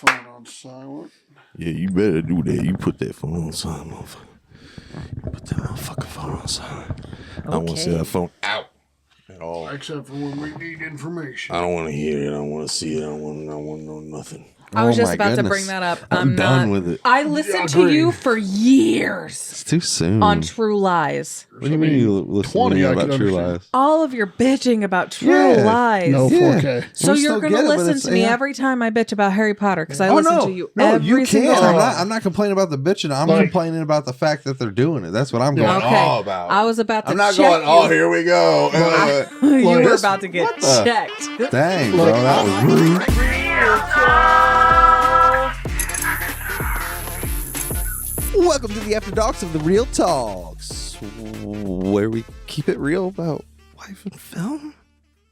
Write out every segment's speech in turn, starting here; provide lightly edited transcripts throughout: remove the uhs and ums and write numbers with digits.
phone on silent. Yeah, you better do that. You put that phone on silent, motherfucker. Put that motherfucking phone on silent. Okay. I don't want to see that phone out at all. Except for when we need information. I don't want to hear it. I don't want to see it. I don't want to know nothing. I was just about to bring that up. I'm done with it. I listened to you for years. It's too soon. On True Lies. What do you mean you listen to me about True Lies? All of your bitching about True Lies. No 4K. So you're going to listen to me every time I bitch about Harry Potter because I listen to you every single time. I'm not complaining about the bitching. I'm complaining about the fact that they're doing it. That's what I'm going all about. I was about to I'm not going, oh, here we go. You were about to get checked. Dang, bro. That was rude. Welcome to the After Docs of the Real Talks, where we keep it real about life and film.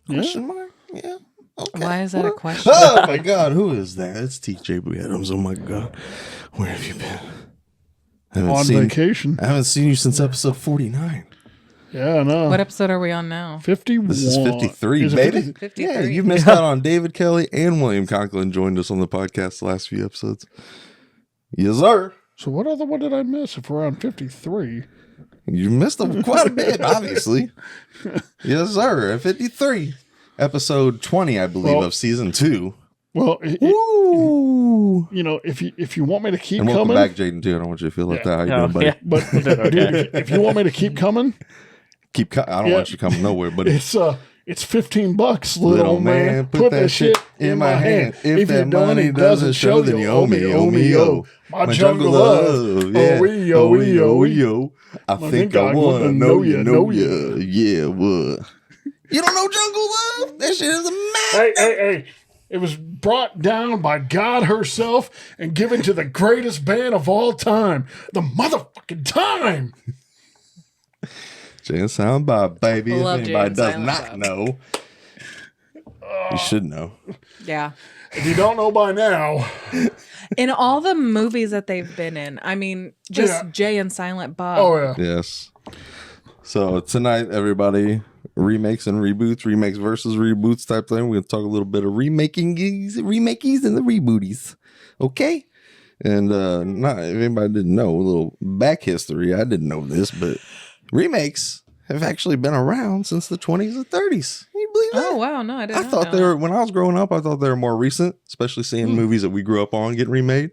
Question mark? Yeah. Okay. Why is that a question? Oh my God, who is that? It's TJ B. Adams. Oh my God, where have you been? On vacation. I haven't seen you since episode 49. Yeah, I know. What episode are we on now? 51. This is 53, baby. 53. Yeah, you missed out on David Kelly and William Conklin joined us on the podcast the last few episodes. Yes, sir. So what other one did I miss if we're on 53? You missed them quite a bit, obviously. Yes, sir. At 53. Episode 20, I believe, of season 2. Well, you know, if you want me to keep coming. Welcome back, Jaden, too. I don't want you to feel like that. How you doing, buddy? Yeah. But dude, if you want me to keep coming. I don't want you coming nowhere, buddy. It's $15, little man. Put that shit in my hand. If that money doesn't show, then you owe me. My jungle love. Yeah. Oh. I think I want to know you. Yeah, what? You don't know Jungle Love? That shit is a madness. Hey. It was brought down by God herself and given to the greatest band of all time. The motherfucking time. Jay and Silent Bob, baby. If anybody does not know, you should know. Yeah. If you don't know by now. In all the movies that they've been in, I mean, just Jay and Silent Bob. Oh, yeah. Yes. So tonight, everybody, remakes and reboots, remakes versus reboots type thing. We're going to talk a little bit of remakies and the rebooties. Okay? And not if anybody didn't know, a little back history. I didn't know this, but remakes have actually been around since the 20s and 30s. Can you believe that? Oh, wow. No, I didn't I thought they were, when I was growing up, I thought they were more recent, especially seeing movies that we grew up on get remade.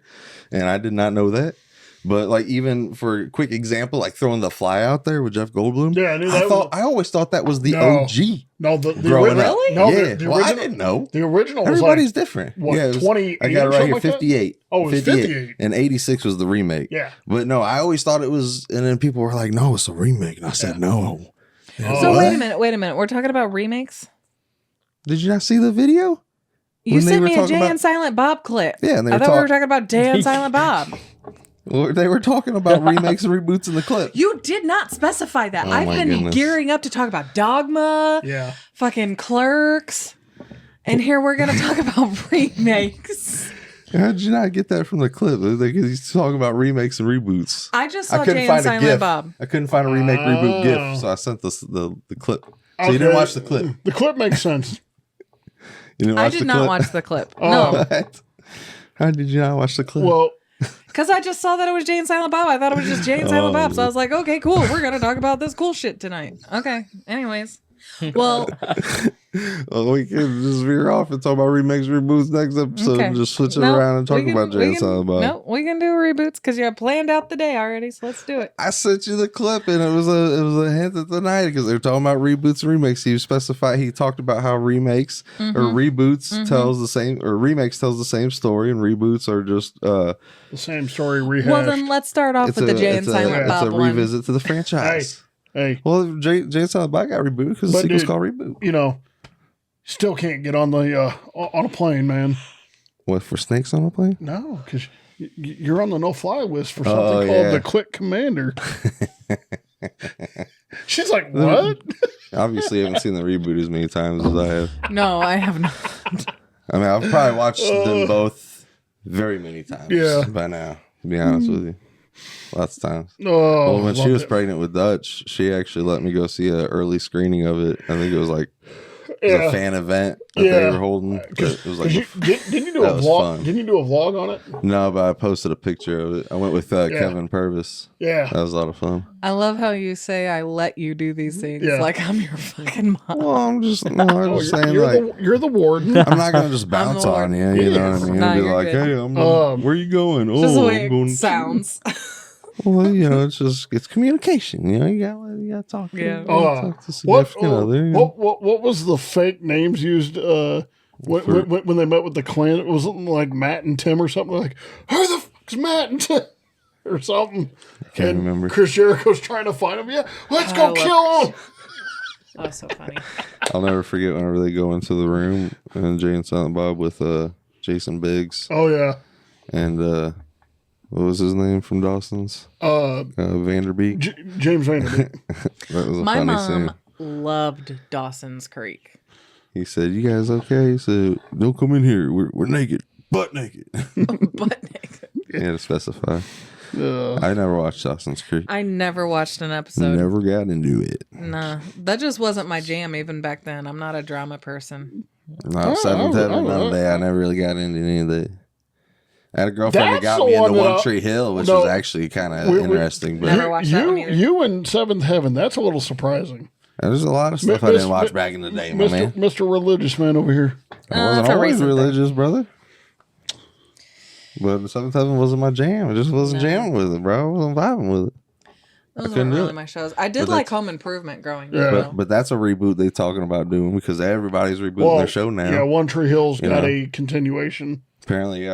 And I did not know that. But like, even for a quick example, like throwing The Fly out there with Jeff Goldblum. Yeah, I knew that. I always thought that was the OG. No, the original. Really? No, yeah. the Well, I didn't know. The original was everybody's different. What, yeah, 28? I got it right here, 58. Oh, it was 58. And 86 was the remake. Yeah. But no, I always thought it was, and then people were like, no, it's a remake. And I said, no. So wait a minute. We're talking about remakes? Did you not see the video? You sent me a Jay and Silent Bob clip. Yeah, and I thought we were talking about Jay and Silent Bob. Well, they were talking about remakes and reboots in the clip. You did not specify that. I've been gearing up to talk about Dogma, fucking Clerks, and here we're going to talk about remakes. How did you not get that from the clip? He's talking about remakes and reboots. I just saw Jay and Silent Bob. I couldn't find a remake reboot GIF, so I sent the clip. So you didn't watch the clip. The clip makes sense. You didn't watch I did not watch the clip. Oh. No. What? How did you not watch the clip? Well, because I just saw that it was Jay and Silent Bob. I thought it was just Jay and Silent Bob. So I was like, okay, cool. We're going to talk about this cool shit tonight. Okay. Anyways. Well, we can just veer off and talk about remakes, reboots next episode. Okay. Just switch it around and talk about Jay and Silent Bob. No, we can do reboots because you have planned out the day already. So let's do it. I sent you the clip, and it was a hint at the night because they were talking about reboots and remakes. He talked about how remakes or reboots tells the same, or remakes tells the same story, and reboots are just the same story rehashed. Well, then let's start off with the Jay and Silent Bob one. It's a revisit to the franchise. Hey. Well, Jay and Silent Bob got rebooted because the sequel's called Reboot. You know, still can't get on the on a plane, man. What, for snakes on a plane? No, because you're on the no-fly list for something called the Quick Commander. She's like, what? Obviously, I haven't seen the reboot as many times as I have. No, I have not. I mean, I've probably watched them both very many times by now, to be honest with you. Lots of times. Oh, well, when she was pregnant with Dutch, she actually let me go see an early screening of it. I think it was like It was a fan event that they were holding. It was like didn't you do a vlog? Didn't you do a vlog on it? No, but I posted a picture of it. I went with Kevin Purvis. Yeah, that was a lot of fun. I love how you say I let you do these things like I'm your fucking mom. Well, I'm just saying you're the warden. I'm not gonna just bounce on you. You know what I mean? Be like, good. hey, where you going? Just the way it sounds. Well, it's communication. You gotta talk. Yeah. Talk to significant other. What was the fake names used when they met with the clan? It was something like Matt and Tim or something. Like, who the fuck's Matt and Tim? Or something. I can't remember. Chris Jericho's trying to find him. Yeah, let's go kill him. That was so funny. I'll never forget whenever they go into the room and Jay and Silent Bob with Jason Biggs. Oh yeah. And what was his name from Dawson's? Vanderbeek. James Vanderbeek. That was a My funny mom scene. loved Dawson's Creek. He said, "You guys okay?" He said, "Don't come in here. We're naked, butt naked." Butt naked. You had to specify. I never watched Dawson's Creek. I never watched an episode. Never got into it. Nah, that just wasn't my jam even back then. I'm not a drama person. No, Seventh Heaven, another day. I never really got into any of that. I had a girlfriend that got me into One Tree Hill, which was actually kind of interesting. But never watched that one either. You and Seventh Heaven, that's a little surprising. There's a lot of stuff I didn't watch back in the day, my man. Mr. Religious Man over here. I wasn't always religious, brother. But the Seventh Heaven wasn't my jam. I just wasn't jamming with it, bro. I wasn't vibing with it. Those weren't really my shows. I did like Home Improvement growing up. But that's a reboot they're talking about doing because everybody's rebooting their show now. Yeah, One Tree Hill's got a continuation. Apparently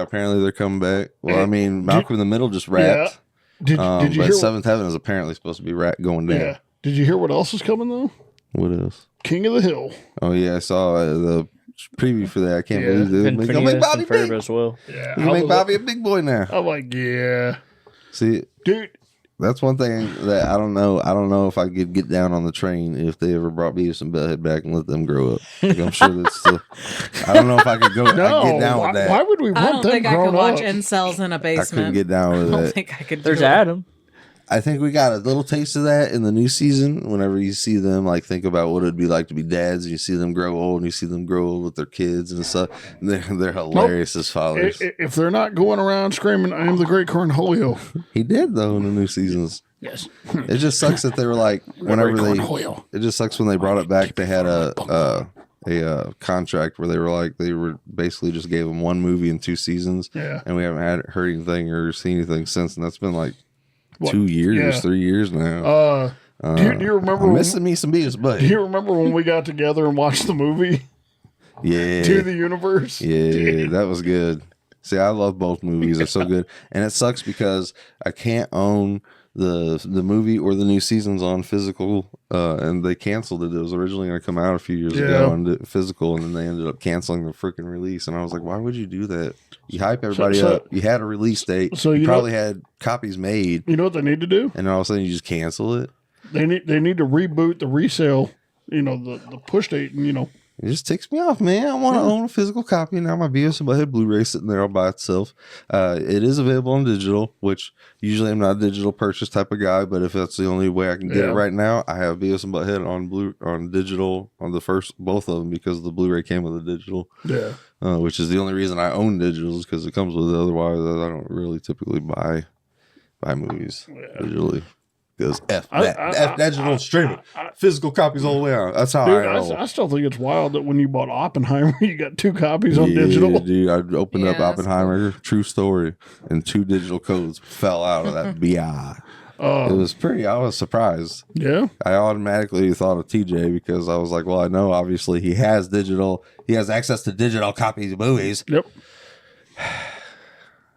they're coming back. Well, I mean, Malcolm in the Middle just wrapped. Yeah. Did you hear? Seventh Heaven is apparently supposed to be going down. Yeah. Did you hear what else is coming though? What else? King of the Hill. Oh yeah, I saw the preview for that. I can't believe it. Make Bobby big as well. Yeah, you make Bobby a big boy now. I'm like, yeah. See, dude. That's one thing that I don't know. I don't know if I could get down on the train if they ever brought Beavis and Butthead back and let them grow up. Like, I'm sure that's still. I don't know if I could go. No, I'd get down with that. Why would we want them grown up? I don't think I could watch incels in a basement. I couldn't get down with that. I don't think I could. There's Adam. I think we got a little taste of that in the new season. Whenever you see them, like, think about what it'd be like to be dads, and you see them grow old, and you see them grow old with their kids and stuff. And they're hilarious as fathers. If they're not going around screaming, "I am the great Cornholio," he did though in the new seasons. Yes. It just sucks that they were like whenever they. It just sucks when they brought it back. They had a contract where they were basically just gave them one movie in 2 seasons. Yeah. And we haven't heard anything or seen anything since, and that's been like 2 years, 3 years now. Do you remember? I'm missing me some Beavis, but do you remember when we got together and watched the movie? Yeah. To the Universe. Yeah, that was good. See, I love both movies. They're so good, and it sucks because I can't own the movie or the new seasons on physical, and they canceled it. It was originally going to come out a few years ago on physical, and then they ended up canceling the freaking release. And I was like, why would you do that? You hype everybody up. You had a release date. So you probably had copies made. You know what they need to do? And all of a sudden you just cancel it. They need to reboot the resale. The push date, and It just ticks me off, man. I want to own a physical copy. Now my Beavis and Butthead Blu-ray sitting there all by itself. It is available on digital, which usually I'm not a digital purchase type of guy, but if that's the only way I can get it right now, I have Beavis and Butthead on digital on both of them because the Blu-ray came with a digital. Yeah. Which is the only reason I own digitals because it comes with it. Otherwise, I don't really typically buy movies digitally. Because F digital streaming. Physical copies all the way out. That's how I roll. I still think it's wild that when you bought Oppenheimer, you got 2 copies on digital. Dude, I opened up Oppenheimer, cool. True story, and 2 digital codes fell out of that BI. It was I was surprised. Yeah. I automatically thought of TJ because I was like, well, I know obviously he has access to digital copies of movies. Yep.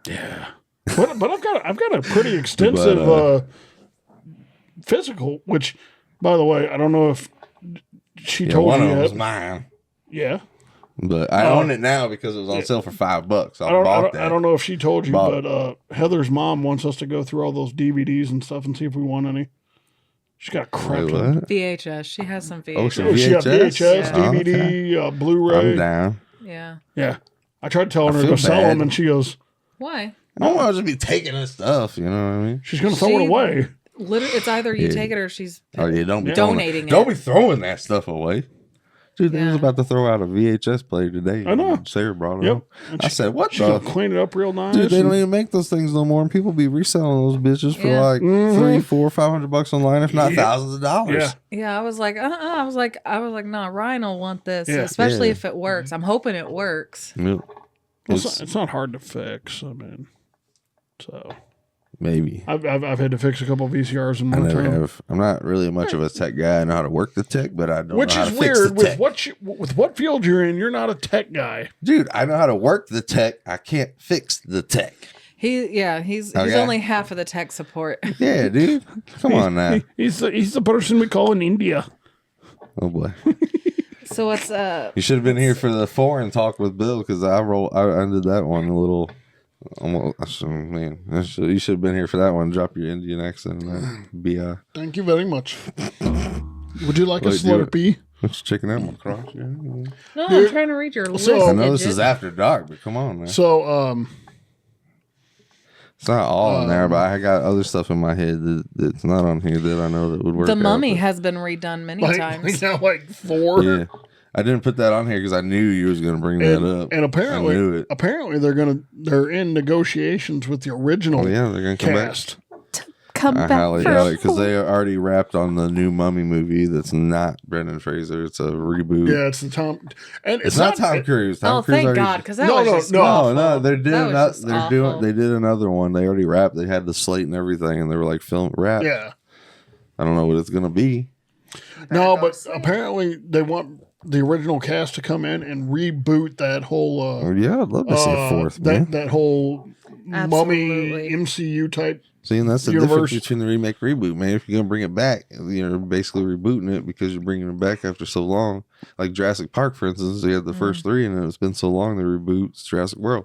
Yeah. But I've got a pretty extensive physical, which, by the way, I don't know if she told you. One of them was mine. Yeah. But I own it now because it was on sale for $5. I don't know if she told you, but Heather's mom wants us to go through all those DVDs and stuff and see if we want any. She's got a crap ton. VHS. She has some VHS. Oh, she got VHS, DVD, Blu-ray. I'm down. Yeah. Yeah. I tried telling her to go sell them, and she goes, "Why? I don't want to just be taking this stuff, you know what I mean? She's going to throw it away. Literally, it's either you take it or she's don't be donating it. Don't be throwing that stuff away. Dude, they was about to throw out a VHS player today. I know. Sarah brought it up. I said, what She's gonna clean it up real nice. Dude, they don't even make those things no more, and people be reselling those bitches for like $300, $400, $500 online, if not thousands of dollars. Yeah, I was like, I was like, nah, Ryan will want this, especially if it works. I'm hoping it works. Yep. It's not hard to fix. I mean, so maybe I've had to fix a couple of VCRs in my time. I'm not really much of a tech guy. I know how to work the tech, but I don't Which know how is to fix weird the tech. with what field you're in. You're not a tech guy, dude. I know how to work the tech. I can't fix the tech. He's only half of the tech support. Yeah, dude. Come on now. He's the person we call in India. Oh boy. So what's You should have been here for the foreign talk with Bill, because I did that one a little. Man, you should have been here for that one. Drop your Indian accent in that. BI. Thank you very much. Would you like a Slurpee? What's checking out my crotch? Yeah. No, I'm trying to read your list. I know this is after dark, but come on, man. So, it's not all in there, but I got other stuff in my head that's not on here that I know that would work. The Mummy has been redone many times. Yeah, like 4. Yeah, I didn't put that on here because I knew you was going to bring that up. And apparently they're in negotiations with the original. Well, yeah, they're going to come cast. back. I highly doubt it, because they already wrapped on the new Mummy movie that's not Brendan Fraser. It's a reboot. Yeah, it's the Tom. And it's not Tom Cruise. Tom Cruise thank already, God, because that was just awful. No, they did another one. They already wrapped. They had the slate and everything, and they were like wrapped. Yeah. I don't know what it's gonna be. No, but apparently they want the original cast to come in and reboot that whole. I'd love to see a fourth. That whole Absolutely. Mummy MCU type. See, and that's the difference between the remake reboot, man. If you're gonna bring it back, you're basically rebooting it because you're bringing it back after so long. Like Jurassic Park, for instance, they had the first 3, and it's been so long they reboot Jurassic World.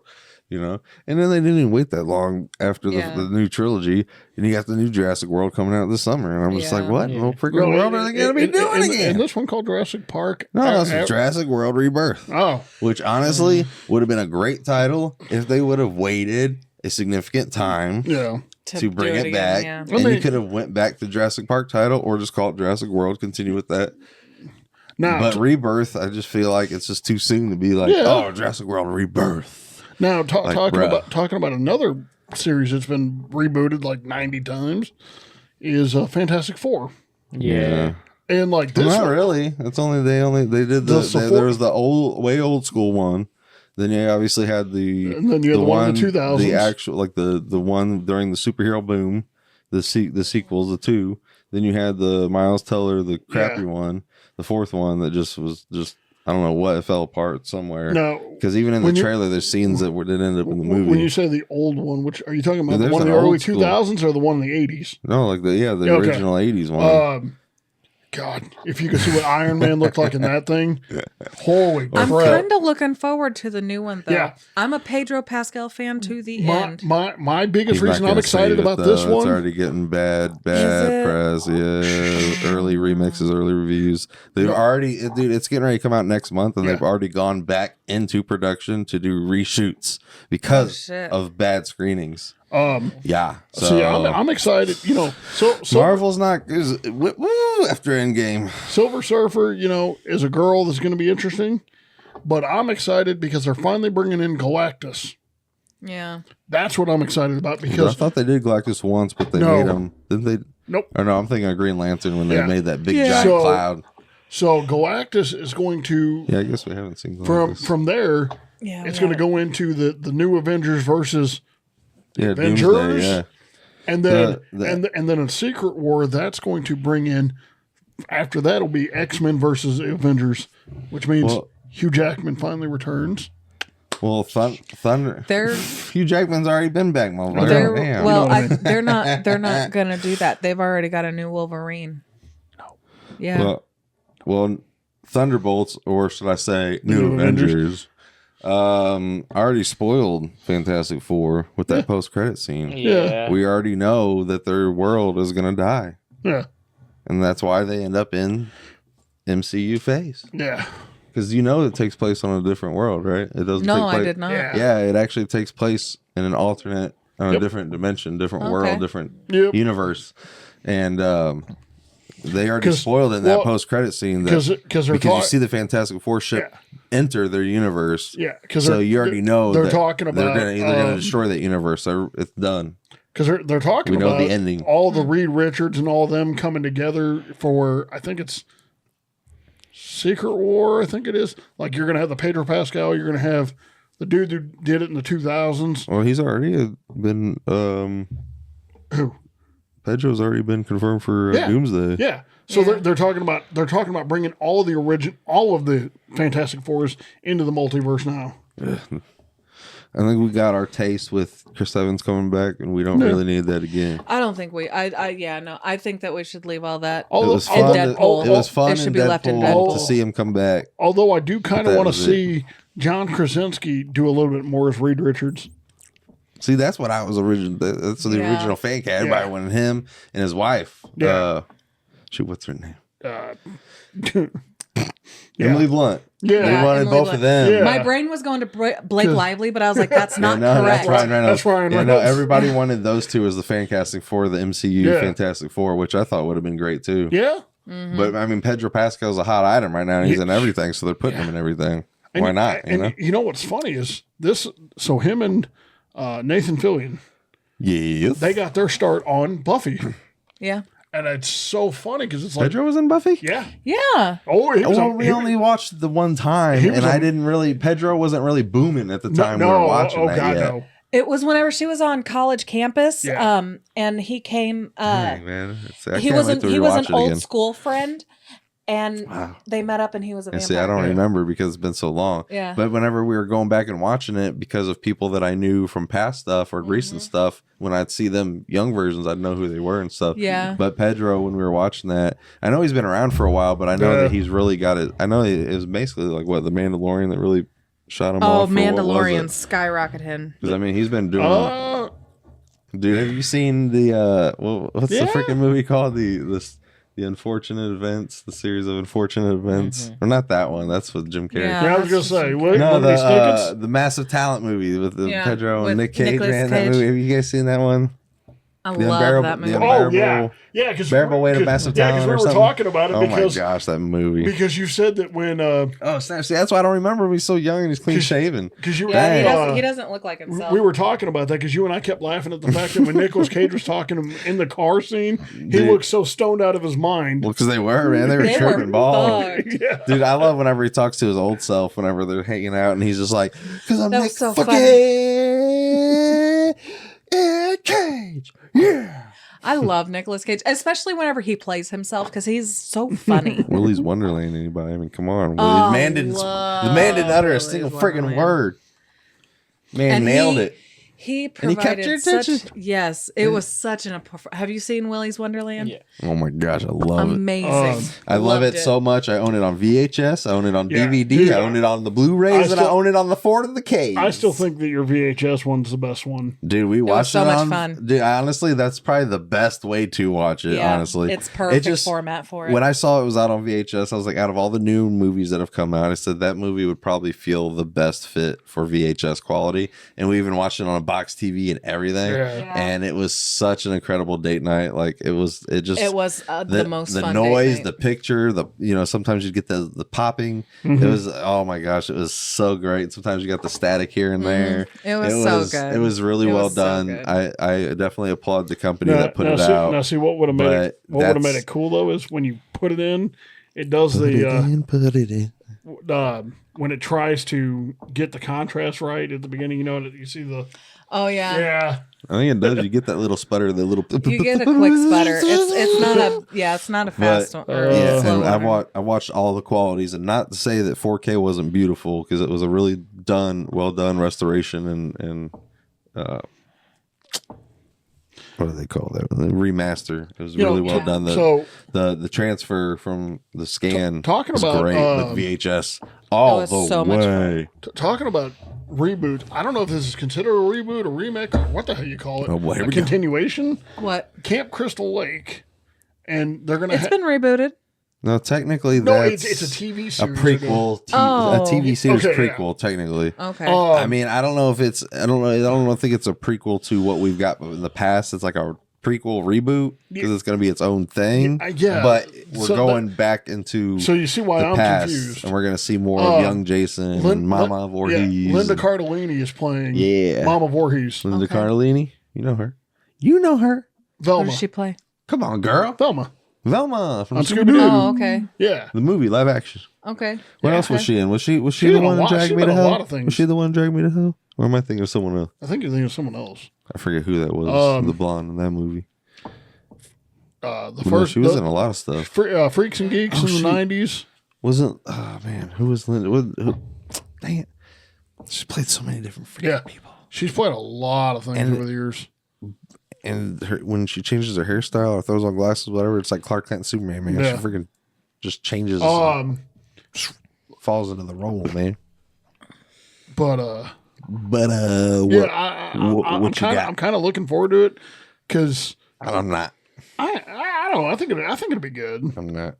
And then they didn't even wait that long after the new trilogy, and you got the new Jurassic World coming out this summer, and I'm just like, what in the freaking world are they going to be doing again? And this one called Jurassic Park? No, that's Jurassic World Rebirth. Oh. Which honestly would have been a great title if they would have waited a significant time to bring it back. Yeah. And you could have went back to Jurassic Park title or just call it Jurassic World, continue with that. But Rebirth, I just feel like it's just too soon to be like, Jurassic World Rebirth. Now, talking about another series that's been rebooted like 90 times is Fantastic Four. Yeah. And like this not really. That's only they did there was the old school one. Then you obviously had the one in the 2000s. The actual the one during the superhero boom, the sequels, the 2. Then you had the Miles Teller, the crappy one, the 4th one that just was I don't know what, it fell apart somewhere. No, because even in the trailer, there's scenes that ended up in the movie. When you say the old one, which are you talking about? The one in the early 2000s or the one in the 80s? No, like the original 80s one. God, if you could see what Iron Man looked like in that thing, holy crap! I'm kind of looking forward to the new one, though. Yeah. I'm a Pedro Pascal fan to the end. My biggest reason I'm excited about this one. It's already getting bad press. Yeah, early remixes, early reviews. They've already, dude. It's getting ready to come out next month, and they've already gone back into production to do reshoots because of bad screenings. So I'm excited. So Marvel's not after Endgame. Silver Surfer, is a girl that's going to be interesting, but I'm excited because they're finally bringing in Galactus. Yeah, that's what I'm excited about because I thought they did Galactus once, but they made him. Didn't they? Nope. Or no, I'm thinking of Green Lantern when they made that big giant cloud. So Galactus is going to. Yeah, I guess we haven't seen Galactus. From there. Yeah, it's going to go into the new Avengers versus. Avengers, Doomsday, and then and then a Secret War that's going to bring in. After that, it'll be X-Men versus Avengers, which means Hugh Jackman finally returns. Well, Thunder. Hugh Jackman's already been back, motherfucker. Well, they're not gonna do that. They've already got a new Wolverine. No. Yeah. Well, Thunderbolts, or should I say, New Avengers. Already spoiled Fantastic Four with that post-credit scene. Yeah. We already know that their world is going to die. Yeah. And that's why they end up in MCU phase. Yeah. Because it takes place on a different world, right? It doesn't take place. I did not. Yeah, it actually takes place in an alternate, on a different dimension, different world, different universe. And they already spoiled in that post-credit scene because you see the Fantastic Four ship enter their universe. Yeah, so you already know they're talking about they're gonna destroy that universe. So it's done. Because they're talking about the ending. All the Reed Richards and all of them coming together for, I think it's Secret War, I think it is. Like, you're going to have the Pedro Pascal, you're going to have the dude who did it in the 2000s. Well, he's already been... Who? Pedro's already been confirmed for Doomsday. Yeah. So they're talking about bringing all of the Fantastic Fours into the multiverse now. I think we got our taste with Chris Evans coming back, and we don't really need that again. I don't think we. I think that we should leave all that. It was fun. It was fun in Deadpool to see him come back. Although I do kind of want to see John Krasinski do a little bit more as Reed Richards. See, that's what I was original. That's the original fan cast. Everybody wanted him and his wife. Yeah. What's her name? Emily Blunt. Yeah, we wanted both of them. Yeah. My brain was going to Blake Lively, but I was like, that's not correct. That's Ryan Reynolds. No, everybody wanted those two as the Fantastic Four, the MCU Fantastic Four, which I thought would have been great too. Yeah. Mm-hmm. But I mean, Pedro Pascal's a hot item right now, and he's in everything, so they're putting him in everything. Why not? You know what's funny is this. So him and Nathan Fillion, they got their start on Buffy. Yeah. And it's so funny because it's like Pedro was in Buffy. Yeah. Oh, we only watched the one time, and I didn't really. Pedro wasn't really booming at the time we were watching that yet. No. It was whenever she was on college campus, and he came. Dang, man. He was an old school friend, and they met up, and he was a vampire. See, I don't remember because it's been so long. Yeah. But whenever we were going back and watching it, because of people that I knew from past stuff or recent stuff, when I'd see them young versions, I'd know who they were and stuff. Yeah. But Pedro, when we were watching that, I know he's been around for a while, but I know that he's really got it. I know it was basically like the Mandalorian that really shot him off. Oh, Mandalorian skyrocketed him. Because I mean, he's been doing. Dude, have you seen the what's the freaking movie called? The Unfortunate Events, the series of Unfortunate Events. Or not that one. That's with Jim Carrey. Yeah, I was going to say. The Massive Talent movie with Pedro and Nick Cage. Man, that movie. Have you guys seen that one? I love that movie. Oh, yeah. Yeah, because Bearable Weight of Massive Talent. Yeah, because we were talking about it. Oh, my gosh, that movie. Because you said that when. See, that's why I don't remember him. He's so young and he's clean shaven. He doesn't look like himself. We were talking about that because you and I kept laughing at the fact that when Nicolas Cage was talking in the car scene, he looked so stoned out of his mind. Well, because they were, man. They were tripping balls. Dude, I love whenever he talks to his old self, whenever they're hanging out, and he's just like, because I'm Nick Cage. Yeah. I love Nicolas Cage, especially whenever he plays himself because he's so funny. Willy's Wonderland, anybody? I mean, come on. The man didn't utter a single freaking word. Man nailed it. He provided kept your attention. Yes, it was such an. Have you seen Willy's Wonderland? Yeah. Oh my gosh, I love it. Amazing. I love it so much. I own it on VHS. I own it on DVD. I own it on the Blu-rays, and I own it on the Ford of the Cave. I still think that your VHS one's the best one. Dude, we watched it. So much fun. Dude, honestly, that's probably the best way to watch it. Honestly, it's perfect format for it. When I saw it was out on VHS, I was like, out of all the new movies that have come out, I said that movie would probably feel the best fit for VHS quality. And we even watched it on a box TV and everything, and it was such an incredible date night. Like it was the most fun noise, the picture, sometimes you get the popping. It was, oh my gosh, it was so great. Sometimes you got the static here and there. It was so good. It was really well done. I definitely applaud the company that put it out. Now see what would have made it cool though is when you put it in, it does put it in. When it tries to get the contrast right at the beginning, you see the. Oh yeah. Yeah. I think it does. You get that little sputter, the little. You get a quick sputter. It's not a fast one. And I watched all the qualities, and not to say that 4K wasn't beautiful, because it was a really well done restoration and what do they call that? The remaster. It was really well done. The transfer from the scan was great with VHS all the way. Talking about reboot, I don't know if this is considered a reboot or remake or what the hell you call it. A continuation? What? Camp Crystal Lake. And they're going to It's been rebooted. No, technically it's a TV series. A prequel. A TV series prequel, technically. Okay. I mean, I don't know if it's I don't think it's a prequel to what we've got in the past. It's like a prequel reboot because it's going to be its own thing. Yeah, but we're going back into so you see why the I'm past, confused, and we're going to see more of young Jason and Mama Voorhees. Yeah, Linda Cardellini is playing Mama Voorhees. Linda Cardellini, you know her. You know her. Velma. Who does she play? Come on, girl. Velma from Scooby-Doo. Oh, okay. Yeah, the movie live action. Okay. What else was she in? Was she the one that dragged me to hell? Was she the one that dragged me to hell? Or am I thinking of someone else? I think you're thinking of someone else. I forget who that was. The blonde in that movie. She was in a lot of stuff. Freaks and Geeks in the 90s. Wasn't? Oh man, who was Linda? Dang it! She played so many different people. She's played a lot of things over the years. And when she changes her hairstyle or throws on glasses, whatever, it's like Clark Kent and Superman, man. She freaking just changes, falls into the role, man. But I'm kind of looking forward to it because I'm not. I don't know. I think it'll be good. I'm not.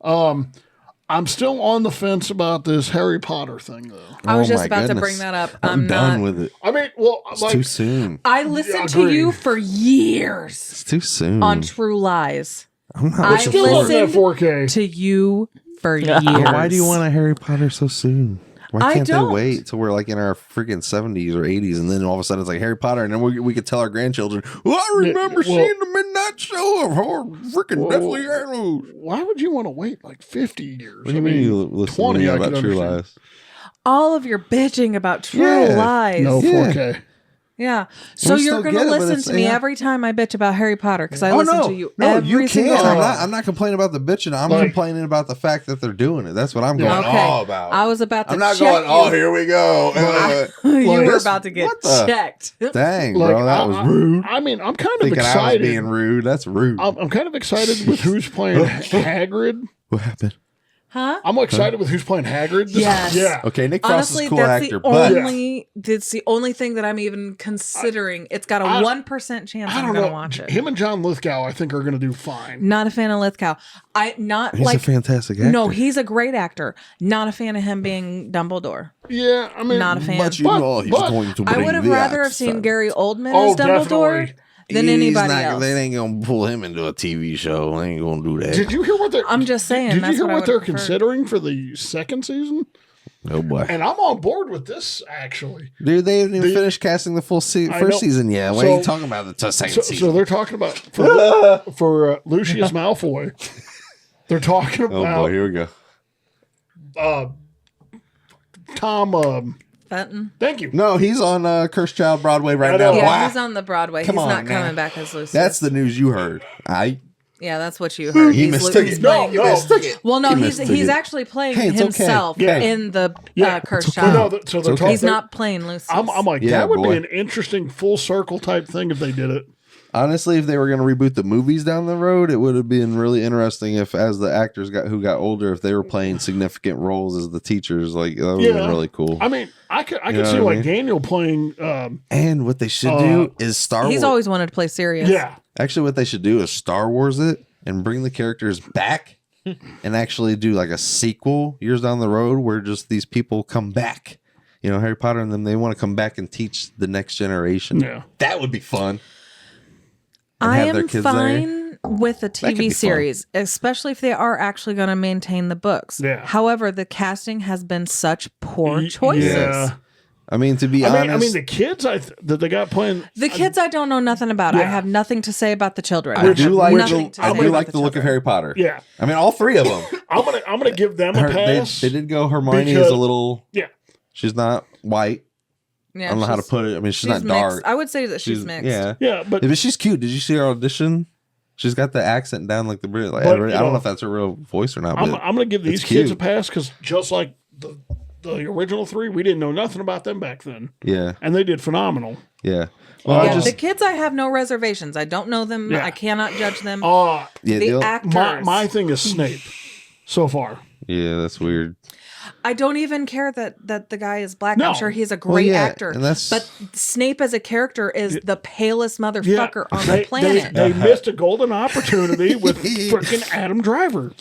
I'm still on the fence about this Harry Potter thing, though. I was just about to bring that up. I'm done with it. I mean, well, it's too soon. I listened to you for years. It's too soon. On True Lies. I'm not. I listened 4K to you for years. Why do you want a Harry Potter so soon? Why can't they don't. wait till we're like in our freaking 70s or 80s, and then all of a sudden it's like Harry Potter, and then we could tell our grandchildren, "Well, I remember seeing the midnight show of horror, freaking Deathly Hallows." Why would you want to wait like 50 years? What do you mean you listen 20 to me about True Lies? All of your bitching about True Lies. No 4K. Yeah. So you're going to listen to me every time I bitch about Harry Potter because I listen to you every single time. I'm not complaining about the bitching. I'm complaining about the fact that they're doing it. That's what I'm going all about. I was about to I'm not going, here we go. You were about to get checked. Dang, bro, that was rude. I mean, I'm kind of excited. I was being rude. That's rude. I'm kind of excited with who's playing Hagrid. What happened? Huh? I'm excited with who's playing Hagrid. Yes. Yeah. Okay, Nick Frost is a cool actor, that's the only thing that I'm even considering. It's got a 1% chance I'm going to watch it. Him and John Lithgow, I think, are going to do fine. Not a fan of Lithgow. He's a fantastic actor. No, he's a great actor. Not a fan of him being Dumbledore. Yeah, I mean, not a fan. But he's going to bring I would have rather have seen Gary Oldman as Dumbledore. Definitely. Than anybody else. They ain't gonna pull him into a TV show. They ain't gonna do that. Did you hear what they're? I'm just saying. Did you hear what they're considering for the second season? Oh boy! And I'm on board with this actually. Dude, they didn't even finish casting the full first season yet. What are you talking about? The second season. So they're talking about for Lucius Malfoy. They're talking about. Oh boy! Here we go. Fenton. Thank you. No, he's on Cursed Child Broadway right now. Yeah, he's on the Broadway. He's not coming back as Lucius. That's the news you heard. Yeah, that's what you heard. He mistook it. No. Well, no, he's actually playing himself in the Cursed Child. So they're he's not playing Lucius. I'm like, that would be an interesting full circle type thing if they did it. Honestly, if they were going to reboot the movies down the road, it would have been really interesting if, as the actors who got older, if they were playing significant roles as the teachers. Like, that would have been really cool. I mean, I could see like Daniel playing. And what they should do is Star Wars. He's always wanted to play serious. Yeah. Actually, what they should do is Star Wars it and bring the characters back and actually do like a sequel years down the road where just these people come back. You know, Harry Potter and them, they want to come back and teach the next generation. Yeah. That would be fun. I am fine with a TV series, especially if they are actually going to maintain the books. Yeah. However, the casting has been such poor choices. Yeah. I mean, to be honest, I mean, the kids that they got playing. The kids, I don't know nothing about. I have nothing to say about the children. I do like the look of Harry Potter. Yeah. I mean, all three of them. I'm gonna give them a pass. They did go. Hermione is a little. Yeah. She's not white. Yeah, I don't know how to put it. I mean, she's not dark. Mixed. I would say that she's mixed. Yeah, but she's cute. Did you see her audition? She's got the accent down like the Brit. Like, I don't know if that's her real voice or not. I'm going to give these kids a pass because just like the original three, we didn't know nothing about them back then. Yeah, and they did phenomenal. Yeah. Well, the kids, I have no reservations. I don't know them. Yeah. I cannot judge them. The actors. My thing is Snape so far. Yeah, that's weird. I don't even care that the guy is black. No. I'm sure he's a great actor. But Snape as a character is the palest motherfucker on the planet. They missed a golden opportunity with freaking Adam Driver.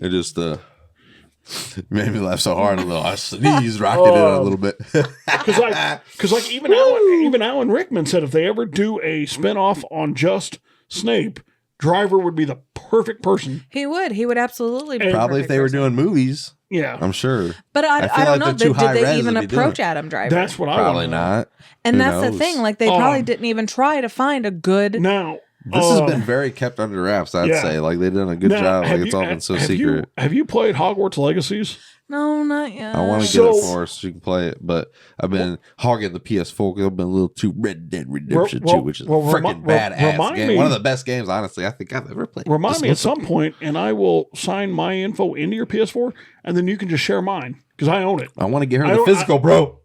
It just made me laugh so hard. I sneezed, rocked it a little bit. Because even Alan Rickman said if they ever do a spinoff on just Snape, Driver would be the perfect person. He would absolutely be Probably if they were doing movies. Yeah. I'm sure. But I don't know. they're too Did they high-res even to be approach doing it. Adam Driver? That's what I Probably want to know. not. And Who that's the knows? thing. Like, they probably didn't even try to find a good. Now, This has been very kept under wraps, I'd say. Like, they've done a good job. Like, it's all been so secret. Have you played Hogwarts Legacies? No, not yet. I want to get it for us so you can play it, but I've been hogging the PS4 because I've been a little too Red Dead Redemption 2, which is a freaking badass game. One of the best games, honestly, I think I've ever played. Remind me at some point, and I will sign my info into your PS4, and then you can just share mine because I own it. I want to get her the physical, bro.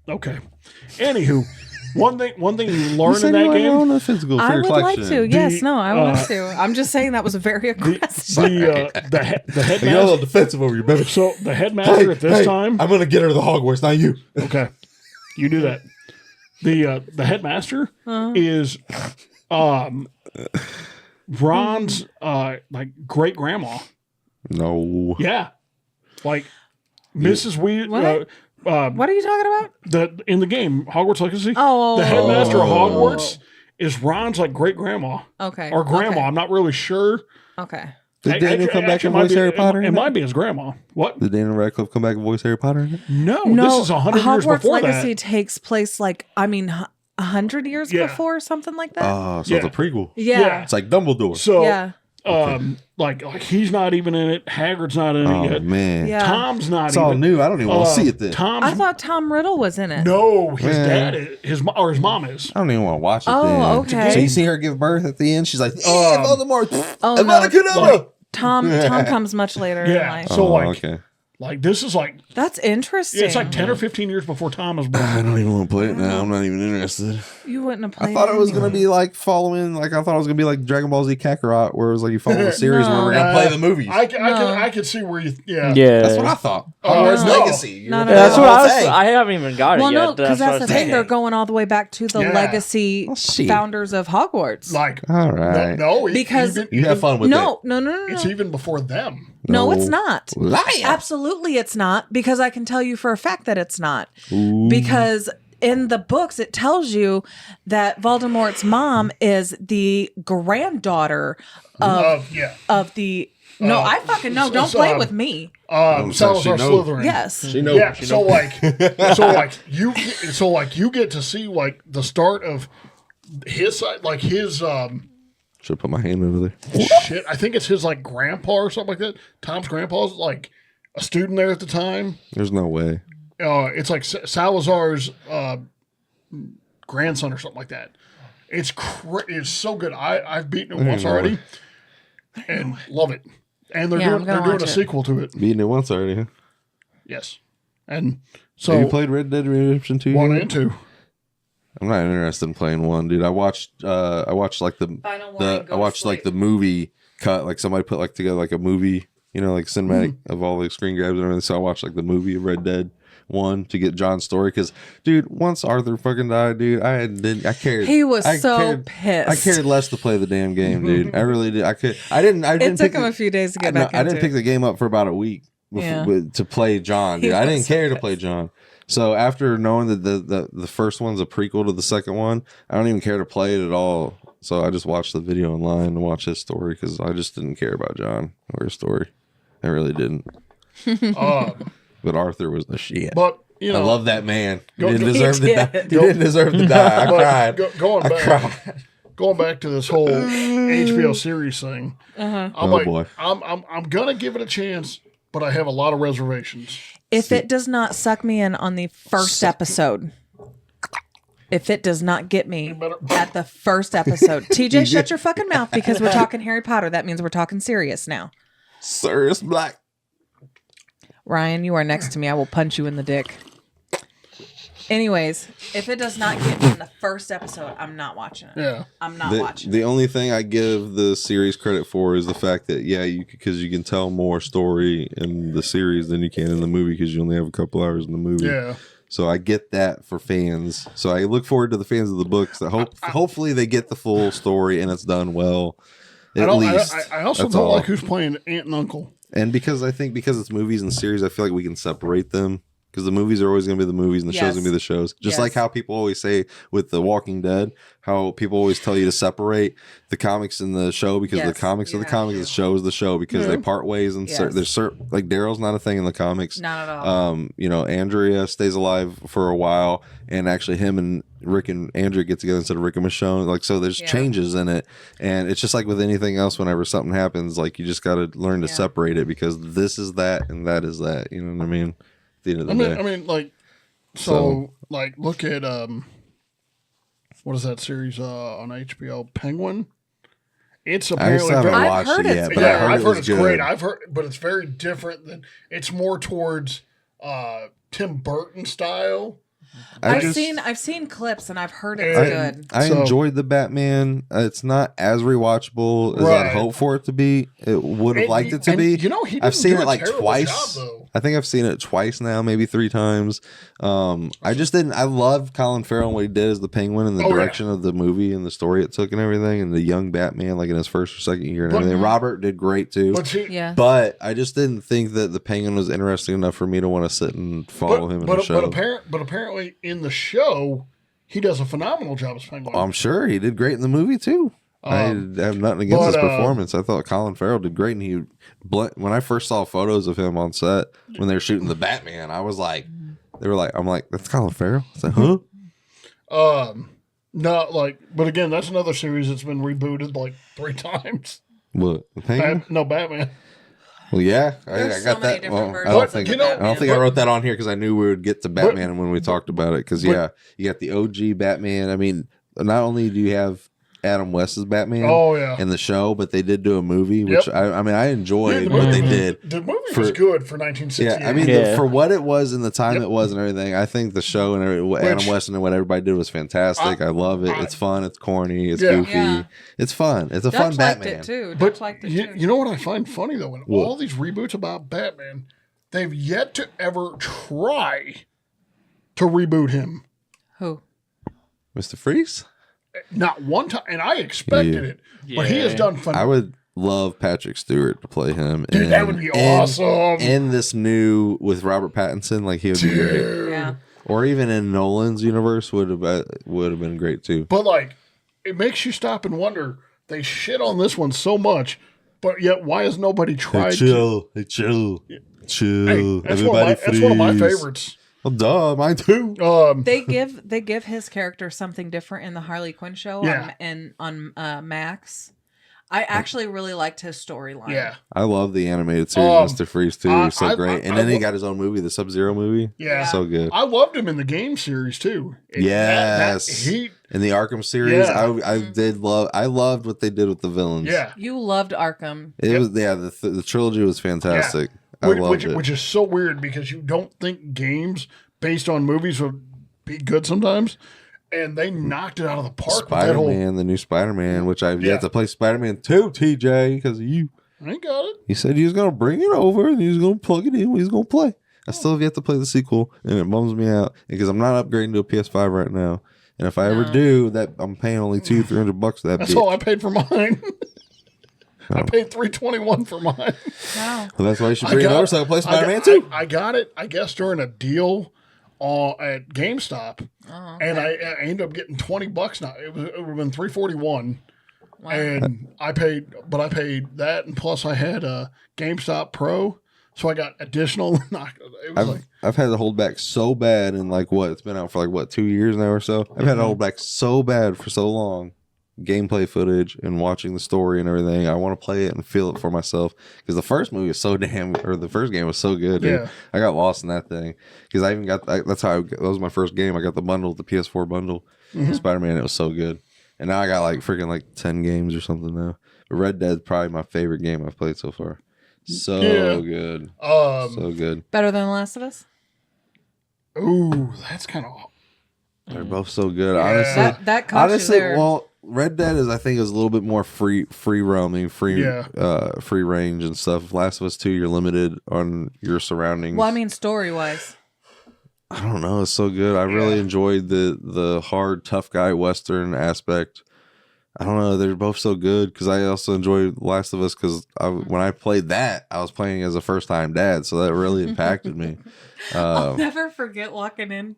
Okay. Anywho, one thing you learn in that game. Own a physical for I your would collection. like to. Yes, no, I want to. I'm just saying that was a very aggressive. The headmaster. You're a little defensive over your baby. So the headmaster at this time. I'm gonna get her to the Hogwarts, not you. Okay, you do that. The headmaster is Ron's like great grandma. No. Yeah, like Mrs. Weed. What? What are you talking about? In the game Hogwarts Legacy. Oh, the headmaster of Hogwarts is Ron's like great grandma. Okay. Or grandma. Okay. I'm not really sure. Okay. Did Daniel come back and voice Harry Potter? It might be his grandma. What? Did Daniel Radcliffe come back and voice Harry Potter? No, No, this is 100 years Hogwarts before Legacy that. takes place 100 years before, something like that. Oh, so it's a prequel. Yeah. It's like Dumbledore. So, Yeah. like he's not even in it. Hagrid's not in it yet. Man. Yeah. Tom's not It's even. all new. I don't even want to see it then. I thought Tom Riddle was in it. No, his Man. dad is, his mom is. I don't even want to watch it Oh, then. okay. So you see her give birth at the end? She's like, Voldemort. Oh, no. Tom comes much later in Yeah. life. So okay. like this is like That's interesting. it's like 10 or 15 years before Tom was born. I don't even want to play it now. I'm not even interested. You wouldn't have played I thought it was going to be like following, like I thought it was going to be like Dragon Ball Z Kakarot, where it was like you follow the series where we're going to play the movies. I could see where you. Yeah. That's what I thought. Hogwarts no. Legacy. No, no, That's no. what I haven't even got it Well, yet. no, because that's the thing. saying. They're going all the way back to the legacy shit. founders of Hogwarts. Like All right. Because- You have fun with it. No. it's even before them. No, it's not. Liar. Absolutely, it's not. Because I can tell you for a fact that it's not. Because in the books, it tells you that Voldemort's mom is the granddaughter of the. No, I fucking know. Don't play with me. Salazar Slytherin. Yes. She knows. Yeah. So you get to see like the start of his side, like his Should put my hand over there. shit. I think it's his like grandpa or something like that. Tom's grandpa's like a student there at the time. There's no way. It's like Salazar's grandson or something like that. It's so good. I've beaten it once already, and love it. And they're doing a sequel to it. Beating it once already, huh? Yes, and so Have you played Red Dead Redemption 2? 1 and 2. I'm not interested in playing 1, dude. I watched like the movie cut. Like somebody put like together like a movie, like cinematic of all the screen grabs and everything. So I watched like the movie of Red Dead 1 to get John's story. Because, dude, once Arthur fucking died, dude, I cared. He was I so cared, pissed. I cared less to play the damn game, dude. I really did. I didn't. It took him a few days to get back into I didn't pick the game up for about a week to play John, dude. I didn't care to play John. So after knowing that the first one's a prequel to the second one, I don't even care to play it at all. So I just watched the video online and watched his story because I just didn't care about John or his story. I really didn't. But Arthur was the shit. But I love that man. He didn't He deserve to did. die. He didn't deserve to die. I cried. Going back to this whole HBO series thing, Boy. I'm gonna give it a chance, but I have a lot of reservations. If it does not suck me in on the first episode, if it does not get me at the first episode, TJ, shut your fucking mouth because we're talking Harry Potter. That means we're talking serious now. Sirius Black. Ryan, you are next to me. I will punch you in the dick. Anyways, if it does not get me in the first episode, I'm not watching it. Yeah. I'm not watching The only thing I give the series credit for is the fact that, because you can tell more story in the series than you can in the movie because you only have a couple hours in the movie. Yeah. So I get that for fans. So I look forward to the fans of the books that hopefully they get the full story and it's done well. At least. I also That's don't all. like who's playing aunt and uncle. And because it's movies and series, I feel like we can separate them because the movies are always going to be the movies and the shows Yes. going to be the shows. Just Yes. like how people always say with The Walking Dead, how people always tell you to separate the comics and the show because the Yes, comics are you the have comics, to. the show is the show because they part ways and Yes. there's certain, like Daryl's not a thing in the comics. Not at all. You know, Andrea stays alive for a while, and actually him and Rick and Andrea get together instead of Rick and Michonne. Like, so there's Yeah. changes in it, and it's just like with anything else. Whenever something happens, like you just got to learn to Yeah. separate it because this is that and that is that. You know what I mean? At the end of the day. I mean, like, so like, look at what is that series on HBO? Penguin. It's I apparently still haven't very, I've watched heard it it's yet, good. but yeah, I've heard it it's was great. good. I've heard, but it's very different than. It's more towards Tim Burton style. I've seen clips and I've heard it's I- good. I So- enjoyed the Batman. It's not as rewatchable as Right. I'd hoped for it to be. It would have And liked he- it to and, be. you know, he I've didn't seen do it a like terrible twice. job, though. I think I've seen it twice now, maybe 3 times. I just didn't. I love Colin Farrell and what he did as the Penguin and the Oh, yeah. direction of the movie and the story it took and everything, and the young Batman like in his first or second year and But- everything. Robert did great too. But see, Yeah. But I just didn't think that the Penguin was interesting enough for me to want to sit and follow him in the show. but apparently in the show, he does a phenomenal job as Penguin. I'm sure he did great in the movie too. I have nothing against his but, performance. I thought Colin Farrell did great, and he when I first saw photos of him on set when they were shooting the Batman, I was like, I'm like, that's Colin Farrell. I said, huh? Not like, but again, that's another series that's been rebooted like 3 times. What? The Penguin? Batman. Well, yeah, There's I so got many that. different Well, I versions don't of think Batman. I don't think I wrote that on here because I knew we would get to Batman But- when we talked about it. Because yeah, you got the OG Batman. I mean, not only do you have Adam West's Batman Oh yeah. in the show, but they did do a movie, which Yep. I mean, I enjoyed the what they movie- did. The movie For- was good for 1968. Yeah, I mean, Yeah. for what it was in the time Yep. it was and everything, I think the show and what Which- Adam West and what everybody did was fantastic. I love it. It's fun. It's corny. It's Yeah. goofy. Yeah. It's fun. It's a Dutch fun liked Batman. it too. But Dutch liked it you, too. you know what I find funny though? In What? all these reboots about Batman, they've yet to ever try to reboot him. Who? Mr. Freeze? Not one time, and I expected Yeah. it, but he has Yeah. done fun. I would love Patrick Stewart to play him. Dude, that would be awesome. In this new with Robert Pattinson, like he would be great. Dude. Yeah. Or even in Nolan's universe would have been great too. But like, it makes you stop and wonder. They shit on this one so much, but yet why has nobody tried? chill. Hey, That's one of my favorites. Well, duh, mine too. They give his character something different in the Harley Quinn show Yeah. on Max. I actually really liked his storyline. Yeah, I love the animated series, Mr. Freeze too. He's so great. And then he got his own movie, the Sub-Zero movie. yeah, So good. I loved him in the game series too. Yes. He, In the Arkham series, Yeah. I loved what they did with the villains. yeah. You loved Arkham. It was the trilogy was fantastic. I Which, loved it. which is so weird because you don't think games based on movies would be good sometimes, and they knocked it out of the park. With that whole, Spider-Man, the new Spider-Man, which I've Yeah. yet to play Spider-Man 2, TJ, because of you. I got it. He said he was going to bring it over and he was going to plug it in when he's going to play. I still have yet to play the sequel, and it bums me out because I'm not upgrading to a PS5 right now. And if I ever do, that I'm paying only $200-300 for that. That's bitch. all I paid for mine. I paid $321 for mine. Wow. Well, that's why you should I bring it got- over so I can play I Spider-Man got- 2. I got it, I guess, during a deal at GameStop, and I ended up getting $20 now. It would have been $341, and I paid that, and plus I had a GameStop Pro, so I got additional. It was like, I've had to hold back so bad in it's been out for 2 years now or so. I've had to hold back so bad for so long. Gameplay footage and watching the story and everything. I want to play it and feel it for myself because the first movie was so the first game was so good. Dude. Yeah. I got lost in that thing because I even got that was my first game. I got the bundle, the PS4 bundle, Spider-Man. It was so good, and now I got freaking 10 games or something now. But Red Dead's probably my favorite game I've played so far. So good, so good. Better than The Last of Us? ooh, that's kind of. They're both so good. Yeah. Honestly, That caught you there. well, Red Dead is a little bit more free roaming, free range and stuff. Last of Us 2, you're limited on your surroundings. Well, I mean, story-wise. I don't know. It's so good. I really enjoyed the hard, tough guy Western aspect I don't know. They're both so good because I also enjoyed Last of Us because when I played that, I was playing as a first-time dad, so that really impacted me. I'll never forget walking in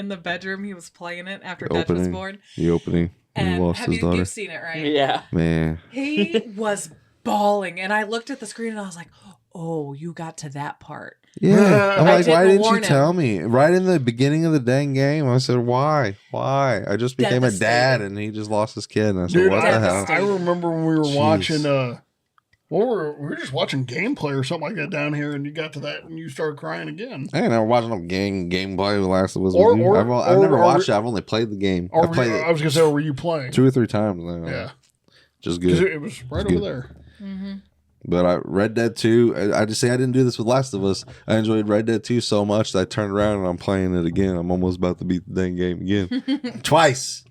the bedroom. He was playing it after Dutch was born. The opening. And lost his daughter. You've seen it, right? Yeah. Man. He was bawling, and I looked at the screen and I was like, "Oh, you got to that part." Yeah. I'm like, why didn't you warn tell him. me? Right in the beginning of the dang game, I said, why? Why? I just became a dad Devastated. and he just lost his kid. And I said, Dude, what the hell? I remember when we were Jeez. watching, we were just watching gameplay or something like that down here, and you got to that and you started crying again. I ain't never watched no gameplay with Last of Us. Or- with you. or- I've never or- watched it. I've only played the game. Or I played I it was gonna say, were you playing? 2 or 3 times now. Yeah, Just because good. it was right Good. over there. Mm-hmm. But Red Dead 2, I just say I didn't do this with Last of Us. I enjoyed Red Dead 2 so much that I turned around and I'm playing it again. I'm almost about to beat the dang game again. Twice.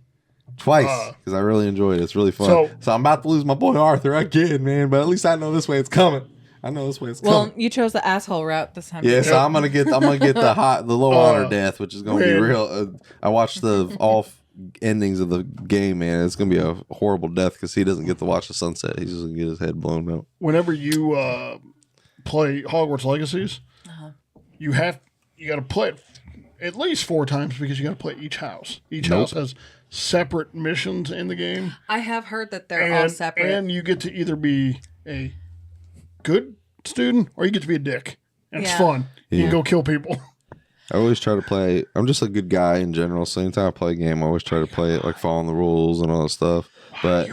Because I really enjoyed it. It's really fun. So I'm about to lose my boy Arthur again, man. But at least I know this way it's coming. I know this way it's coming. Well, you chose the asshole route this time. Yeah, so I'm gonna get the low honor death, which is gonna be man. real. I watched all endings of the game, man. It's gonna be a horrible death because he doesn't get to watch the sunset. He's just gonna get his head blown out. Whenever you play Hogwarts Legacies, you got to play it at least 4 times because you got to play each house. Each house has separate missions in the game. I have heard that they're all separate. And you get to either be a good student or you get to be a dick. And it's fun. You can go kill people. I always try to play. I'm just a good guy in general. So anytime I play a game, I always try to play it like following the rules and all that stuff. But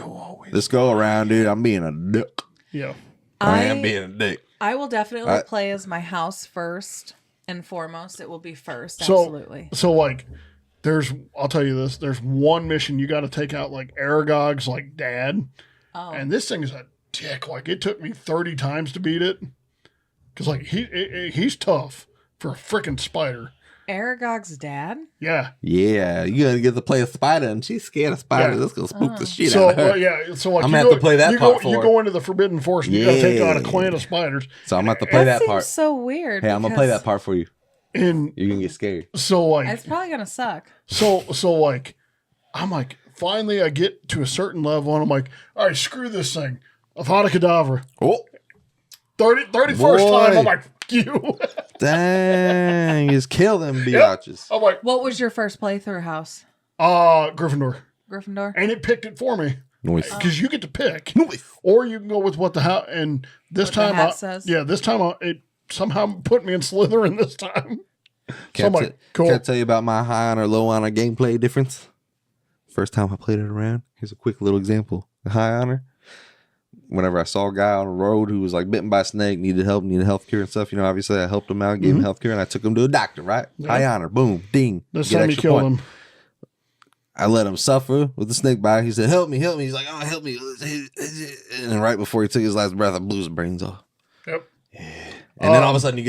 this go around, dude, I'm being a dick. Yeah. I am being a dick. I will definitely play as my house first and foremost. It will be first, absolutely. So like, I'll tell you this. There's one mission you got to take out like Aragog's like dad, and this thing is a dick. Like it took me 30 times to beat it, because like he's tough for a freaking spider. Aragog's dad? Yeah. Yeah, you gotta get to play a spider, and she's scared of spiders. Yeah. That's gonna spook the shit So out of her. so like I'm you gonna have to play that you part go, for you her. go into the Forbidden Forest and you got to take on a Yeah. clan of spiders. So I'm gonna have to play that seems part. so weird. Hey, I'm gonna play that part for you. And You can get scared. so like It's probably gonna suck. So like, I'm like, finally I get to a certain level and I'm like, all right, screw this thing. Avada Kedavra. Oh, 31st Boy. time, I'm like, fuck you. dang! Just kill them biatches. I'm like, What was your first playthrough house? Gryffindor. Gryffindor? And it picked it for me. Noise. Because you get to pick. Noise. Or you can go with what the house, and this What the time, hat says? it somehow put me in Slytherin this time. So I'm like, cool. Can I tell you about my high honor, low honor gameplay difference? First time I played it around, here's a quick little example. The high honor, whenever I saw a guy on the road who was like bitten by a snake, needed help, needed health care and stuff, obviously I helped him out, gave him health care, and I took him to a doctor, right? Yeah. High honor, boom, ding. This get time you extra killed point. him. I let him suffer with the snake bite. He said, help me, help me. He's like, oh, help me. And then right before he took his last breath, I blew his brains off. Yep. And then all of a sudden you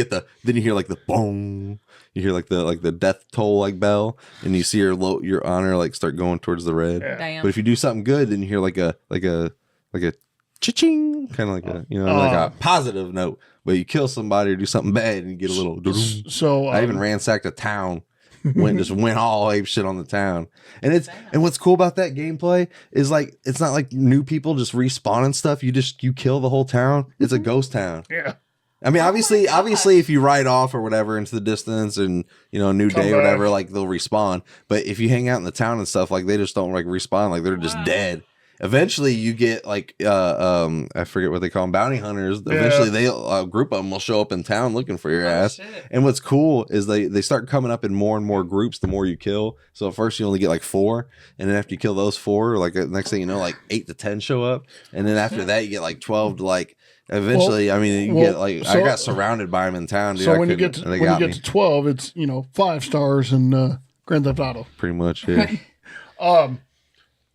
hear like the boom. You hear like the death toll like bell, and you see your honor like start going towards the red. Yeah. Damn. But if you do something good, then you hear like a cha-ching, kind of like a like a positive note. But you kill somebody or do something bad, and you get a little. So I even ransacked a town. Went all ape shit on the town, and what's cool about that gameplay is like it's not like new people just respawn and stuff. You kill the whole town. It's a ghost town. yeah. I mean, obviously, if you ride off or whatever into the distance and a new Come day or back. whatever, like they'll respawn. But if you hang out in the town and stuff, like they just don't like respawn, like they're just dead. Eventually, you get like I forget what they call them, bounty hunters. Yeah. Eventually, they a group of them will show up in town looking for your ass. Shit. And what's cool is they start coming up in more and more groups the more you kill. So at first you only get like 4, and then after you kill those 4, like next thing you know, like 8 to 10 show up, and then after that you get like 12 to like. Eventually, get like I got surrounded by them in town. Dude. So when you get to 12, it's 5 stars in Grand Theft Auto. pretty much, yeah.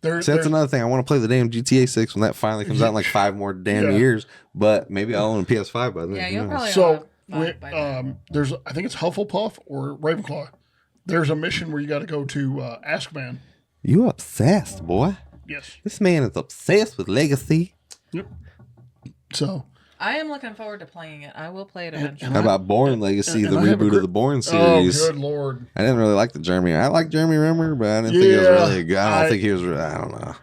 There's See, that's another thing. I want to play the damn GTA 6 when that finally comes out in like 5 more damn Yeah. years. But maybe I'll own a PS5 by then. Yeah, Who you'll knows? probably So buy it by then. there's I think it's Hufflepuff or Ravenclaw. There's a mission where you got to go to Azkaban. You obsessed, boy. Yes. This man is obsessed with Legacy. Yep. So I am looking forward to playing it. I will play it eventually. How about Bourne Legacy, and the I have a reboot gr- of the Bourne oh, series? good lord. I didn't really like the Jeremy. I like Jeremy Renner, but I didn't think it was Yeah, really good. I don't think he was. I don't know.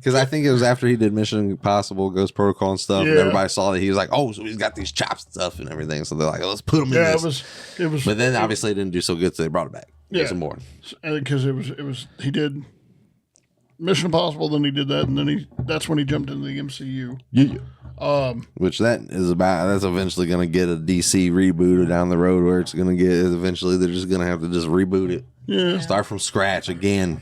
Because I think it was after he did Mission Impossible, Ghost Protocol and stuff, and everybody saw that he was like, oh, so he's got these chops and stuff and everything. So they're like, oh, let's put him in this. It was. But then obviously it didn't do so good, so they brought it back. Yeah, some more. Because it was. He did Mission Impossible, then he did that, and then that's when he jumped into the MCU. Yeah. Which that's eventually going to get a DC reboot down the road, where it's going to get eventually they're just going to have to just reboot it. Yeah. Start from scratch again.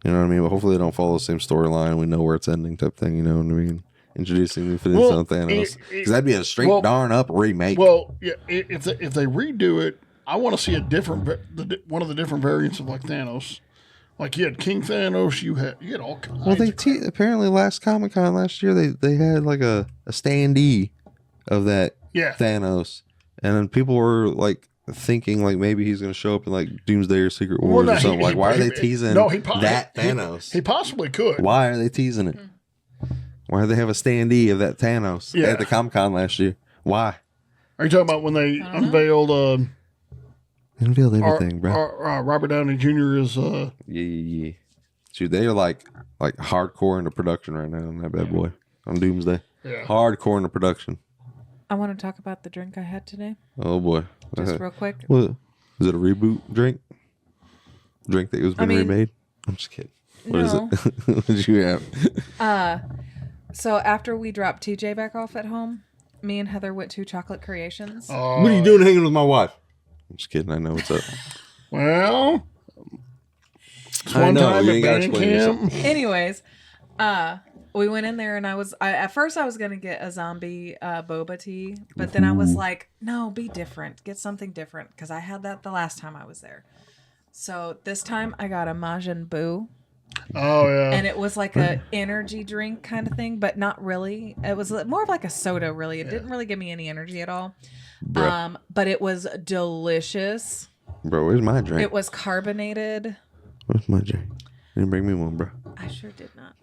You know what I mean? But hopefully they don't follow the same storyline. We know where it's ending type thing. You know what I mean? Introducing the Infinite Son Thanos. Because that'd be a straight darn up remake. Well, yeah. If they redo it, I want to see a different one of the different variants of like Thanos. Like you had King Thanos, you had all kinds. Well, apparently last Comic-Con last year they had like a standee of that Thanos, and then people were like thinking like maybe he's going to show up in like Doomsday or Secret Wars or something. Why are they teasing that Thanos? He possibly could. Why are they teasing it? Why do they have a standee of that Thanos at the Comic-Con last year? Why? Are you talking about when they unveiled? Unveiled everything, bro. Robert Downey Jr. is. Yeah. Dude, they are like hardcore into production right now on that bad boy on Doomsday. Yeah. Hardcore into production. I want to talk about the drink I had today. Oh boy. Just real quick. What? Is it a reboot drink? Drink that was been remade? I'm just kidding. What is it? What did you have? So after we dropped TJ back off at home, me and Heather went to Chocolate Creations. What are you doing hanging with my wife? I'm just kidding. I know what's up. Well, I know. You ain't got to explain yourself. Anyways, we went in there and at first I was going to get a zombie boba tea, but then I was like, no, be different. Get something different because I had that the last time I was there. So this time I got a Majin Buu. Oh, yeah. And it was like a energy drink kind of thing, but not really. It was more of like a soda, really. It didn't really give me any energy at all. But it was delicious. Bro, where's my drink? It was carbonated. Where's my drink? You didn't bring me one, bro. I sure did not.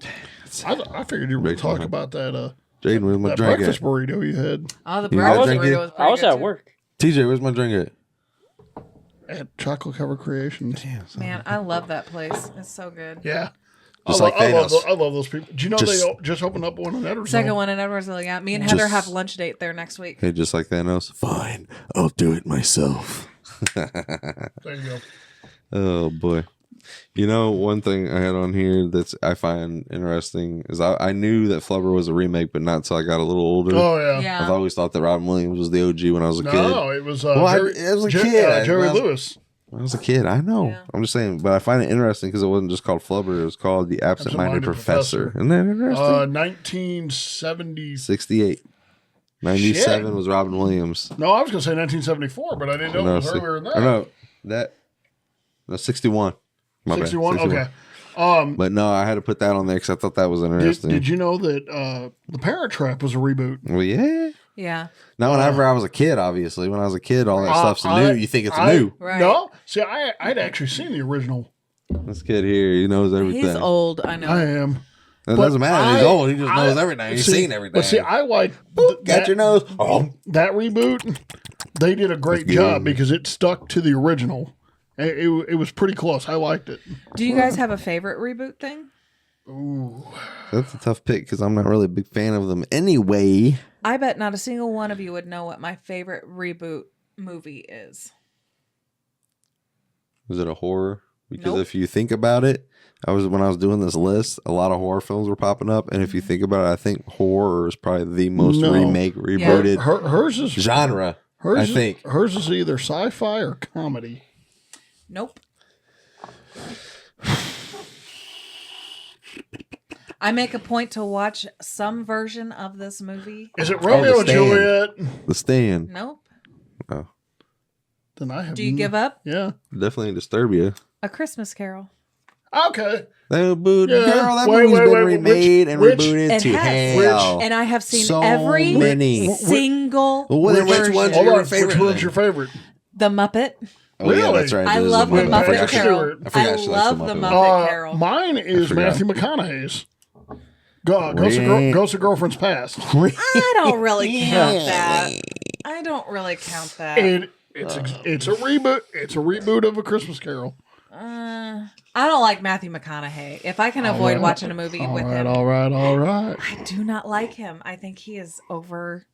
I figured you were going to talk about that Jaden, where's my drink breakfast burrito you had. Oh, the breakfast burrito was pretty I was good at too. work. TJ, where's my drink at? At Chocolate Cover Creations. Damn, Man, I love that place. It's so good. Yeah. Just like Thanos. I love those people. Do you know they just opened up one in Edwardsville? Second one in Edwardsville, yeah. Me and Heather have lunch date there next week. Hey, just like Thanos. Fine, I'll do it myself. There you go. Oh boy. You know, one thing I had on here I find interesting is I knew that Flubber was a remake, but not until I got a little older. Oh yeah. I've always thought that Robin Williams was the OG when I was a kid. No, it was. Jerry Lewis. When I was a kid, I know. Yeah. I'm just saying, but I find it interesting because it wasn't just called Flubber; it was called the Absent-Minded Professor. Isn't that interesting? 1970. 68. 97 was Robin Williams. No, I was going to say 1974, but I didn't know it was earlier than that. No, 61. My 61? bad. 61. Okay. But no, I had to put that on there because I thought that was interesting. Did you know that The Parent Trap was a reboot? Well, yeah. Yeah. Now, whenever I was a kid, obviously, when I was a kid, all that stuff's new. You think it's new. Right. No. See, I'd actually seen the original. This kid here, he knows everything. He's old, I know. I am. It doesn't matter. He's old. He just knows everything. He's seen everything. But see, I like got your nose. That reboot. They did a great job because it stuck to the original. It was pretty close. I liked it. Do you guys have a favorite reboot thing? Ooh, that's a tough pick because I'm not really a big fan of them anyway. I bet not a single one of you would know what my favorite reboot movie is. Is it a horror? Because Nope. if you think about it, when I was doing this list, a lot of horror films were popping up, and if you think about it, I think horror is probably the most rebooted hers is genre. I think hers is either sci-fi or comedy. Nope. I make a point to watch some version of this movie. Is it Romeo and Juliet? The Stand. Nope. Oh, Then I have. Do you give up? Yeah. definitely Disturbia. A Christmas Carol. Okay. Girl, that movie's been remade and rebooted It to has. hell. And I have seen So every many. single Which version. one's Hold your on. favorite? Which one's your favorite? The Muppet. Oh, yeah, that's Really? right. I It is love the Muppet. Muppet Patrick Carol. Stewart. I forgot she likes love the the Muppet. Muppet Carol. Mine is forgot. Matthew McConaughey's. Ghost of Girlfriend's Past. I don't really count that. I don't really count that. It's a reboot. It's a reboot of A Christmas Carol. I don't like Matthew McConaughey. If I can avoid watching a movie with him, all right. I do not like him. I think he is overdone.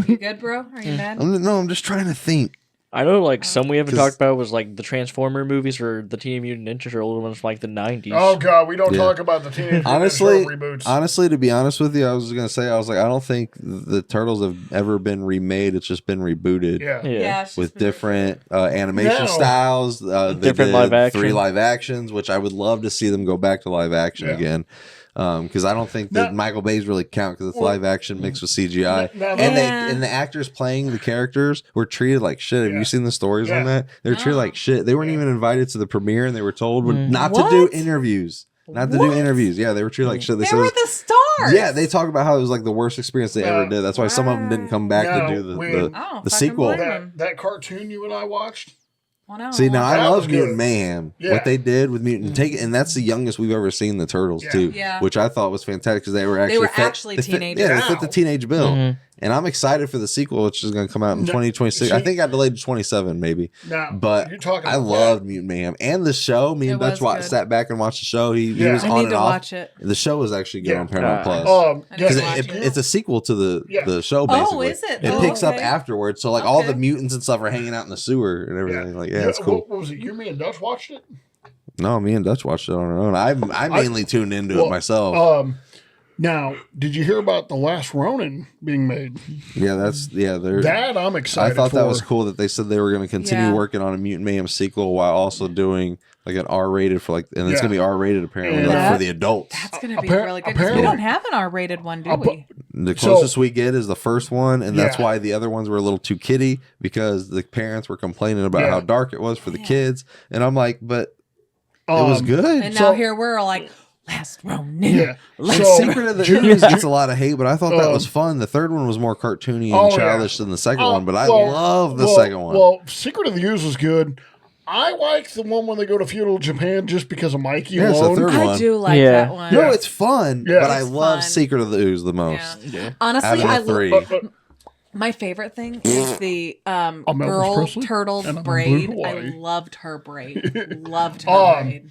You good, bro? Are you mad? I'm just trying to think. I know, like, some we haven't talked about was, like, the Transformer movies or the Teenage Mutant Ninja Turtle ones from, like, the 90s. Oh, God, we don't talk about the Teenage Mutant Ninja Turtle reboots. Honestly, to be honest with you, I was going to say, I don't think the Turtles have ever been remade. It's just been rebooted. Yeah. With different animation styles. Different live action. 3 live actions, which I would love to see them go back to live action again. Because I don't think that Michael Bay's really count because it's live action mixed with CGI, and the actors playing the characters were treated like shit. Have you seen the stories on that? They were treated like shit. They weren't even invited to the premiere, and they were told not to do interviews. Not to do interviews. Yeah, they were treated like shit. They were the stars. Yeah, they talk about how it was like the worst experience they ever did. That's why some of them didn't come back to do the sequel. That cartoon you and I watched. Well, no. See, now I love Mutant Mayhem. What they did with Mutant, and that's the youngest we've ever seen the Turtles too, which I thought was fantastic because they were actually teenagers. They fit the teenage bill, and I'm excited for the sequel, which is going to come out in 2026. I think I delayed to 27 maybe. But I loved Mutant Mayhem and the show. Me and Dutch sat back and watched the show. He was on and off. Watch it. The show was actually good on Paramount Plus because it's a sequel to the show. Basically, is it? It picks up afterwards, so like all the mutants and stuff are hanging out in the sewer and everything. Like, it's cool. What was it? You, me, and Dutch watched it? No, me and Dutch watched it on our own. I mainly tuned into it myself. Now, did you hear about The Last Ronin being made? Yeah, that I'm excited I thought for. that was cool that they said they were going to continue working on a Mutant Mayhem sequel while also doing like an R-rated for like, and it's going to be R-rated apparently for the adults. That's going to be really good. We don't have an R-rated one, do we? The closest we get is the first one, and that's why the other ones were a little too kiddie because the parents were complaining about how dark it was for the kids, and I'm like, but it was good. And now here we're like, Last Ronin. Secret of the Ooze gets a lot of hate, but I thought that was fun. The third one was more cartoony and childish than the second one, but I love the second one. Well, Secret of the Ooze was good. I like the one when they go to feudal Japan just because of Mikey alone. It's the third one. I do like that one. No, it's fun, but I love Secret of the Ooze the most. Honestly, I love my favorite thing is the girl turtle's braid. I loved her braid. Loved her braid.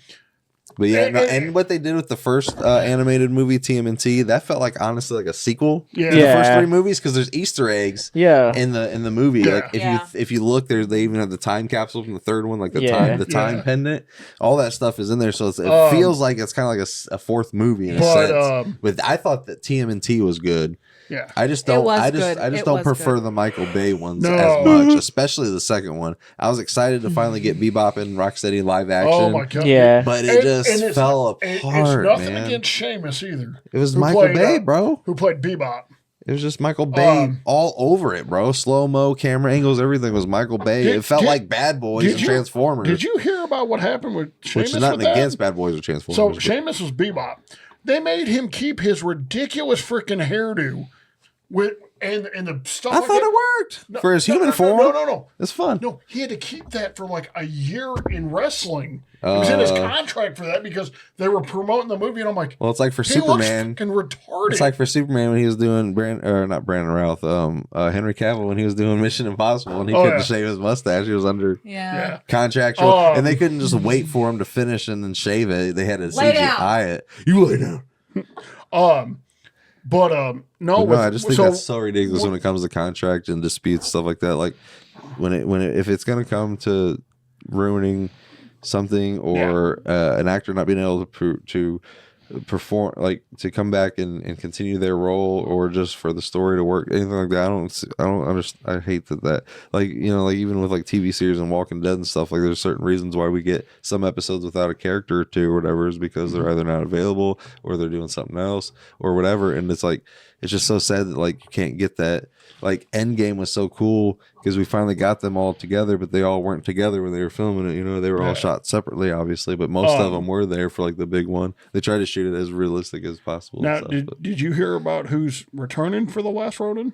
But and what they did with the first animated movie TMNT, that felt like honestly like a sequel to the first 3 movies because there's Easter eggs in the movie. Like if you look, they even have the time capsule from the third one, like the time pendant, all that stuff is in there. So it feels like it's kind of like a fourth movie in a sense. But I thought that TMNT was good. Yeah, I just don't. I just don't prefer the Michael Bay ones as much, especially the second one. I was excited to finally get Bebop and Rocksteady live action. Oh my god! Yeah, but it just fell apart. It's nothing against Seamus either. It was Michael Bay, bro. Who played Bebop? It was just Michael Bay all over it, bro. Slow mo, camera angles, everything was Michael Bay. It felt like Bad Boys and Transformers. Did you hear about what happened with Seamus? Which is nothing against Bad Boys or Transformers. So Seamus was Bebop. They made him keep his ridiculous freaking hairdo. And the stuff. I thought it worked for his human form. No. It's fun. No, he had to keep that for like a year in wrestling. It was in his contract for that because they were promoting the movie, and I'm like, well, it's like for Superman. Looks fucking retarded. It's like for Superman when he was doing not Brandon Routh, Henry Cavill when he was doing Mission Impossible, and he couldn't shave his mustache. He was under contractual, and they couldn't just wait for him to finish and then shave it. They had to CGI it. You lay down. I just think that's so ridiculous when it comes to contract and disputes, stuff like that. Like if it's gonna come to ruining something or an actor not being able to perform, like to come back and continue their role, or just for the story to work, anything like that. I don't understand. I hate that like like even with like TV series and Walking Dead and stuff, like there's certain reasons why we get some episodes without a character or two or whatever, is because they're either not available or they're doing something else or whatever. And it's like, it's just so sad that like you can't get that. Like Endgame was so cool because we finally got them all together, but they all weren't together when they were filming it. They were all shot separately, obviously, but most of them were there for like the big one. They tried to shoot it as realistic as possible. Now, did you hear about who's returning for The Last Ronin?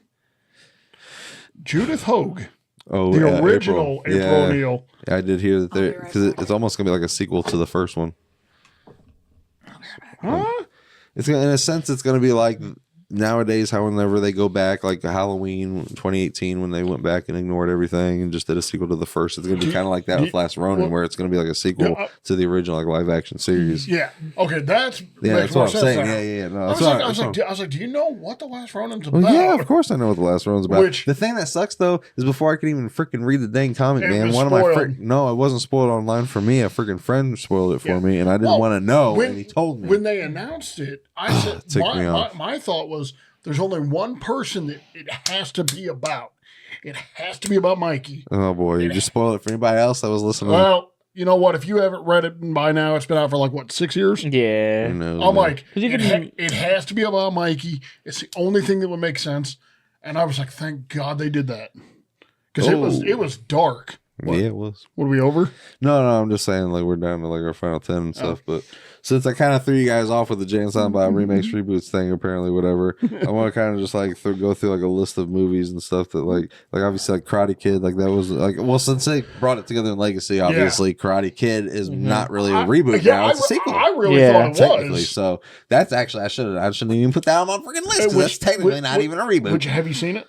Judith Hogue. Oh, the original April O'Neil. Yeah, I did hear that because it's almost gonna be like a sequel to the first one. Huh? It's gonna, in a sense, it's gonna be like nowadays, how whenever they go back, like Halloween 2018, when they went back and ignored everything and just did a sequel to the first, it's going to be kind of like that with Last Ronin, where it's going to be like a sequel to the original like live action series. Yeah. Okay, that's what I'm saying. Yeah. No, I was like, do you know what the Last Ronin's about? Well, yeah, of course I know what the Last Ronin's about. The thing that sucks though is before I could even freaking read the dang comic, man. One of my no, it wasn't spoiled online for me. A freaking friend spoiled it for me, and I didn't want to know. And he told me when they announced it. I said my thought was there's only one person that it has to be about. It has to be about Mikey. Oh boy, you just spoiled it for anybody else that was listening. Well, you know what? If you haven't read it by now, it's been out for like what, 6 years? Yeah. I'm like, it has to be about Mikey. It's the only thing that would make sense. And I was like, thank God they did that because it was dark. What? Yeah, it was. What, are we over? No, I'm just saying like we're down to like our final 10 and stuff. But since I kind of threw you guys off with the Jay and Silent Bob remakes reboots thing, apparently whatever, I want to kind of just like go through like a list of movies and stuff that like obviously like Karate Kid, like that was like, well, since they brought it together in Legacy, obviously Karate Kid is not really a reboot now, it's a sequel. I really thought it was. So that's actually I shouldn't even put that on my freaking list because that's technically not even a reboot. Have you seen it?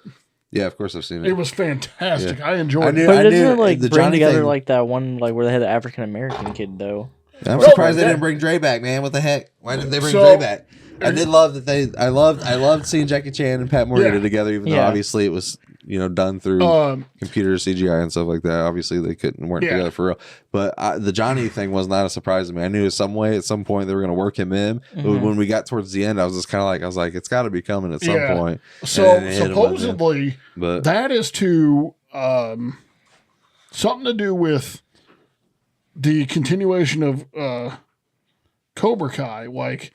Yeah, of course I've seen it. It was fantastic. Yeah. I enjoyed it. But doesn't it like bring together like that one like where they had the African American kid though? I'm surprised they didn't bring Dre back, man. What the heck? Why didn't they bring Dre back? I did love that I loved seeing Jackie Chan and Pat Morita together, even though obviously it was done through computer CGI and stuff like that. Obviously they weren't together for real. But the Johnny thing was not a surprise to me. I knew at some point they were going to work him in. But when we got towards the end, I was just kind of like, it's got to be coming at some point. So supposedly that is to something to do with the continuation of Cobra Kai. Like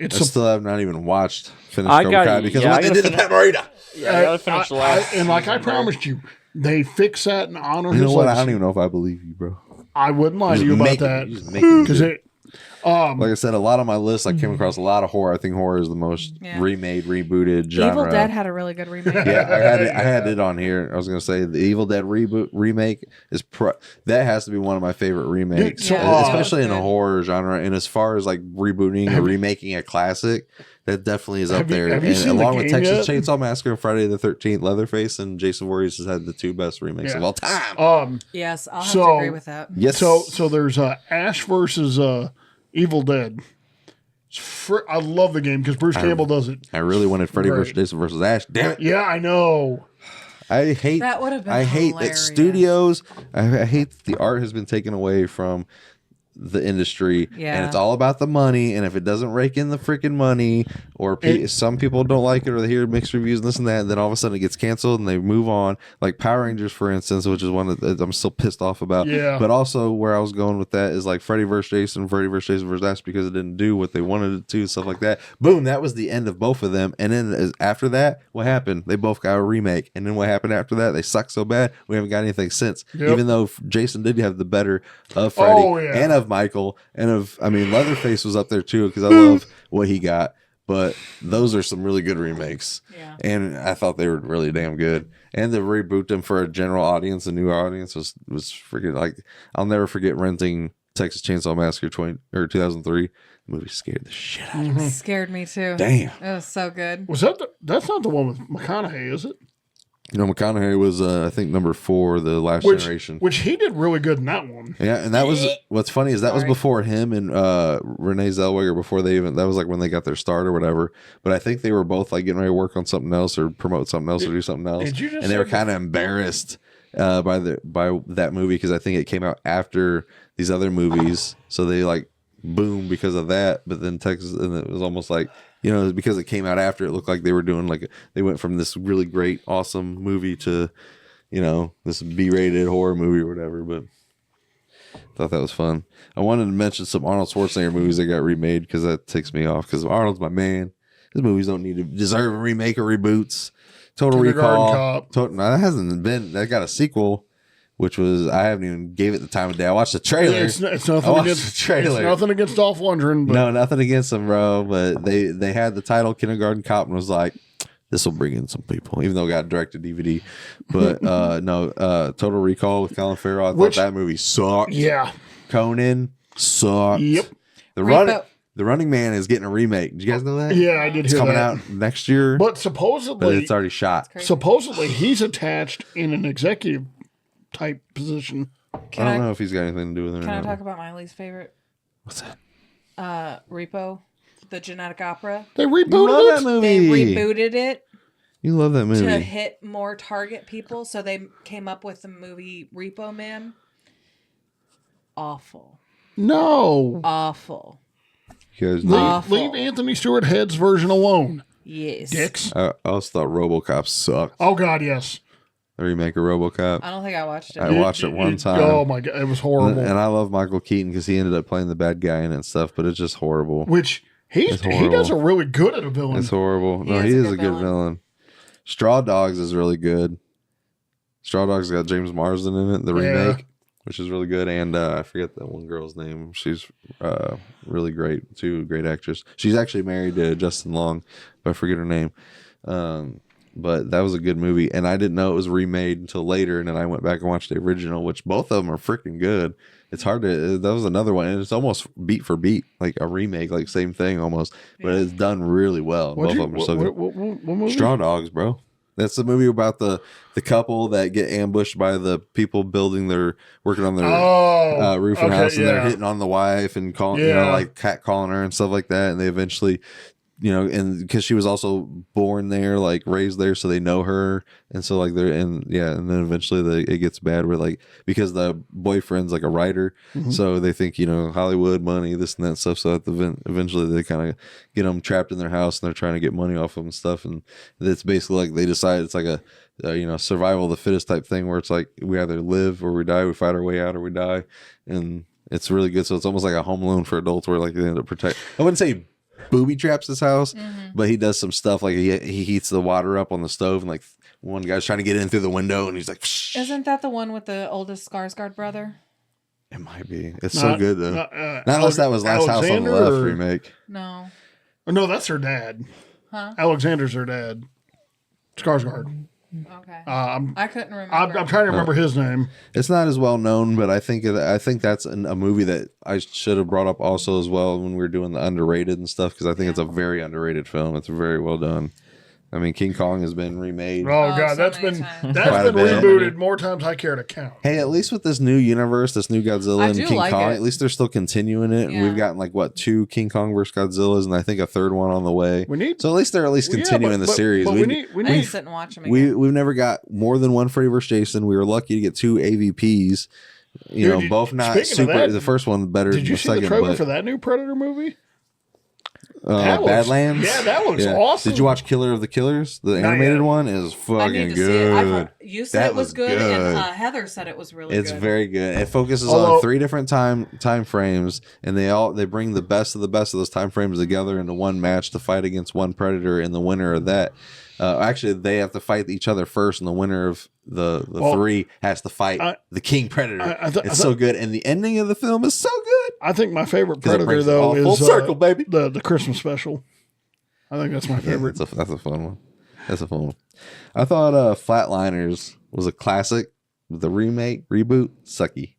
I still have not even finished Cobra Kai because of what they did to Pat Morita. Yeah, I gotta finish the last. And like I promised you, they fix that and honor his legacy. You know what? legacy. I don't even know if I believe you, bro. I wouldn't lie to you about that because like I said, a lot of my lists, I came across a lot of horror. I think horror is the most remade, rebooted genre. Evil Dead had a really good remake. Yeah, I had it on here. I was going to say the Evil Dead remake is that has to be one of my favorite remakes, especially in a horror genre. And as far as like rebooting or remaking a classic, that definitely is up there. Have you seen along the with game Texas yet? Chainsaw Massacre and Friday the 13th, Leatherface and Jason Voorhees has had the two best remakes of all time. Yes, I'll have to agree with that. Yes. So there's Ash versus Evil Dead. I love the game because Bruce Campbell does it. I really wanted Freddy versus Jason versus Ash. Damn it. Yeah, I know. I hate that. Would have been. I hate that studios. I hate that the art has been taken away from the industry, and it's all about the money. And if it doesn't rake in the freaking money, or some people don't like it, or they hear mixed reviews and this and that, and then all of a sudden it gets canceled and they move on. Like Power Rangers, for instance, which is one that I'm still pissed off about. Yeah. But also where I was going with that is like Freddy versus Jason versus Ash, because it didn't do what they wanted it to, stuff like that. Boom, that was the end of both of them. And then after that, what happened? They both got a remake. And then what happened after that? They sucked so bad we haven't got anything since. Yep. Even though Jason did have the better of Freddy and of Michael and of, I mean, Leatherface was up there too because I love what he got. But those are some really good remakes. Yeah. And I thought they were really damn good. And to reboot them for a general audience, a new audience, was freaking like, I'll never forget renting Texas Chainsaw Massacre 2003. The movie scared the shit out of me. It scared me too. Damn. It was so good. Was that's not the one with McConaughey, is it? You know, McConaughey was, I think, number 4, The Last Generation. Which he did really good in that one. Yeah, and that was, what's funny is that was before him and Renee Zellweger, before they even, that was like when they got their start or whatever. But I think they were both like getting ready to work on something else or promote something else or do something else. And they were kind of embarrassed by that movie because I think it came out after these other movies. So they like, boom, because of that. But then Texas, and it was almost like, you know, because it came out after, it looked like they were doing like, they went from this really great, awesome movie to, you know, this B-rated horror movie or whatever. But I thought that was fun. I wanted to mention some Arnold Schwarzenegger movies that got remade because that takes me off because Arnold's my man. His movies don't need to deserve a remake or reboots. Total Recall. No, that hasn't been, that got a sequel. Which was, I haven't even gave it the time of day. I watched the trailer. It's nothing against the trailer. It's nothing against Dolph Lundgren. But. No, nothing against him, bro. But they had the title Kindergarten Cop and was like, this will bring in some people, even though it got direct to DVD. But Total Recall with Colin Farrell. I thought that movie sucked. Yeah. Conan sucked. Yep. The The Running Man is getting a remake. Did you guys know that? Yeah, I did It's hear coming that. out next year, But but supposedly, it's already shot. supposedly he's attached in an executive type position. I don't know if he's got anything to do with it. Can I or talk not. about my least favorite? What's that? Repo, the genetic opera. They You rebooted love that it. movie. They rebooted it You love that to movie. hit more target people, so they came up with the movie Repo Man. Awful. No. Awful. You guys Leave, know- Awful. leave Anthony Stewart Head's version alone. Yes. Dicks. I also thought RoboCop sucked. Oh God, yes. The remake of RoboCop. I don't think I watched it. I watched it one time. Oh my God, it was horrible. And I love Michael Keaton because he ended up playing the bad guy in it and stuff, but it's just horrible. Which he It's does horrible. a really good at a villain. It's horrible. He No, is he a is good a good villain. villain. Straw Dogs is really good. Straw Dogs got James Marsden in it, the Yeah. remake, which is really good. And I forget that one girl's name. She's really great too, great actress. She's actually married to Justin Long, but I forget her name. But that was a good movie, and I didn't know it was remade until later. And then I went back and watched the original, which both of them are freaking good. It's hard to. That was another one, and it's almost beat for beat, like a remake, like same thing almost, but it's done really well. Both of them are so good. What movie? Straw Dogs, bro. That's the movie about the couple that get ambushed by the people working on their roofing house, and they're hitting on the wife and calling, like cat calling her and stuff like that, and they eventually. And because she was also born there, like raised there, so they know her, and so like and then eventually it gets bad where like because the boyfriend's like a writer, so they think Hollywood money, this and that stuff. So eventually they kind of get them trapped in their house, and they're trying to get money off them and stuff. And it's basically like they decide it's like a survival of the fittest type thing where it's like we either live or we die, we fight our way out or we die, and it's really good. So it's almost like a Home Alone for adults where like they end up I wouldn't say booby traps his house, but he does some stuff like he heats the water up on the stove, and like one guy's trying to get in through the window, and he's like, "Psh." Isn't that the one with the oldest Skarsgård brother? It might be. It's so good though. Not unless that was Last House on the Alexander Left remake. No. No, that's her dad. Huh? Alexander's her dad. Skarsgård. Okay. I couldn't remember. I'm trying to remember his name. It's not as well known, but I think that's a movie that I should have brought up also as well when we were doing the underrated and stuff, because I think it's a very underrated film. It's very well done. I mean, King Kong has been remade. Oh God, so that's many been times. Quite a bit. rebooted more times I care to count. Hey, at least with this new universe, this new Godzilla I and do King like Kong, it. at least they're still continuing it. And Yeah. we've gotten like 2 King Kong versus Godzillas, and I think a third one on the way. So at least they're continuing the series. But we need I need to sit and watch them again. We've never got more than one Freddy vs. Jason. We were lucky to get 2 AVPs. Dude, Both not speaking of super. that, The first one better Did than you the see second. the trailer but, for that new Predator movie? That looks- Badlands. Yeah, that looks awesome. Did you watch Killer of the Killers? The animated yet. one is I fucking need to see it. good. You said That it was was good, and good. Heather said it was really It's good. very good. It focuses Although- on 3 different time frames, and they bring the best of those time frames together into one match to fight against one predator, and the winner of that. Actually, they have to fight each other first, and the winner of the 3 has to fight the King Predator. It's so good, and the ending of the film is so good. I think my favorite 'Cause it Predator brings it though all is full circle, baby. the Christmas special. I think that's my favorite. That's a fun one. That's a fun one. I thought Flatliners was a classic. The remake, reboot, sucky.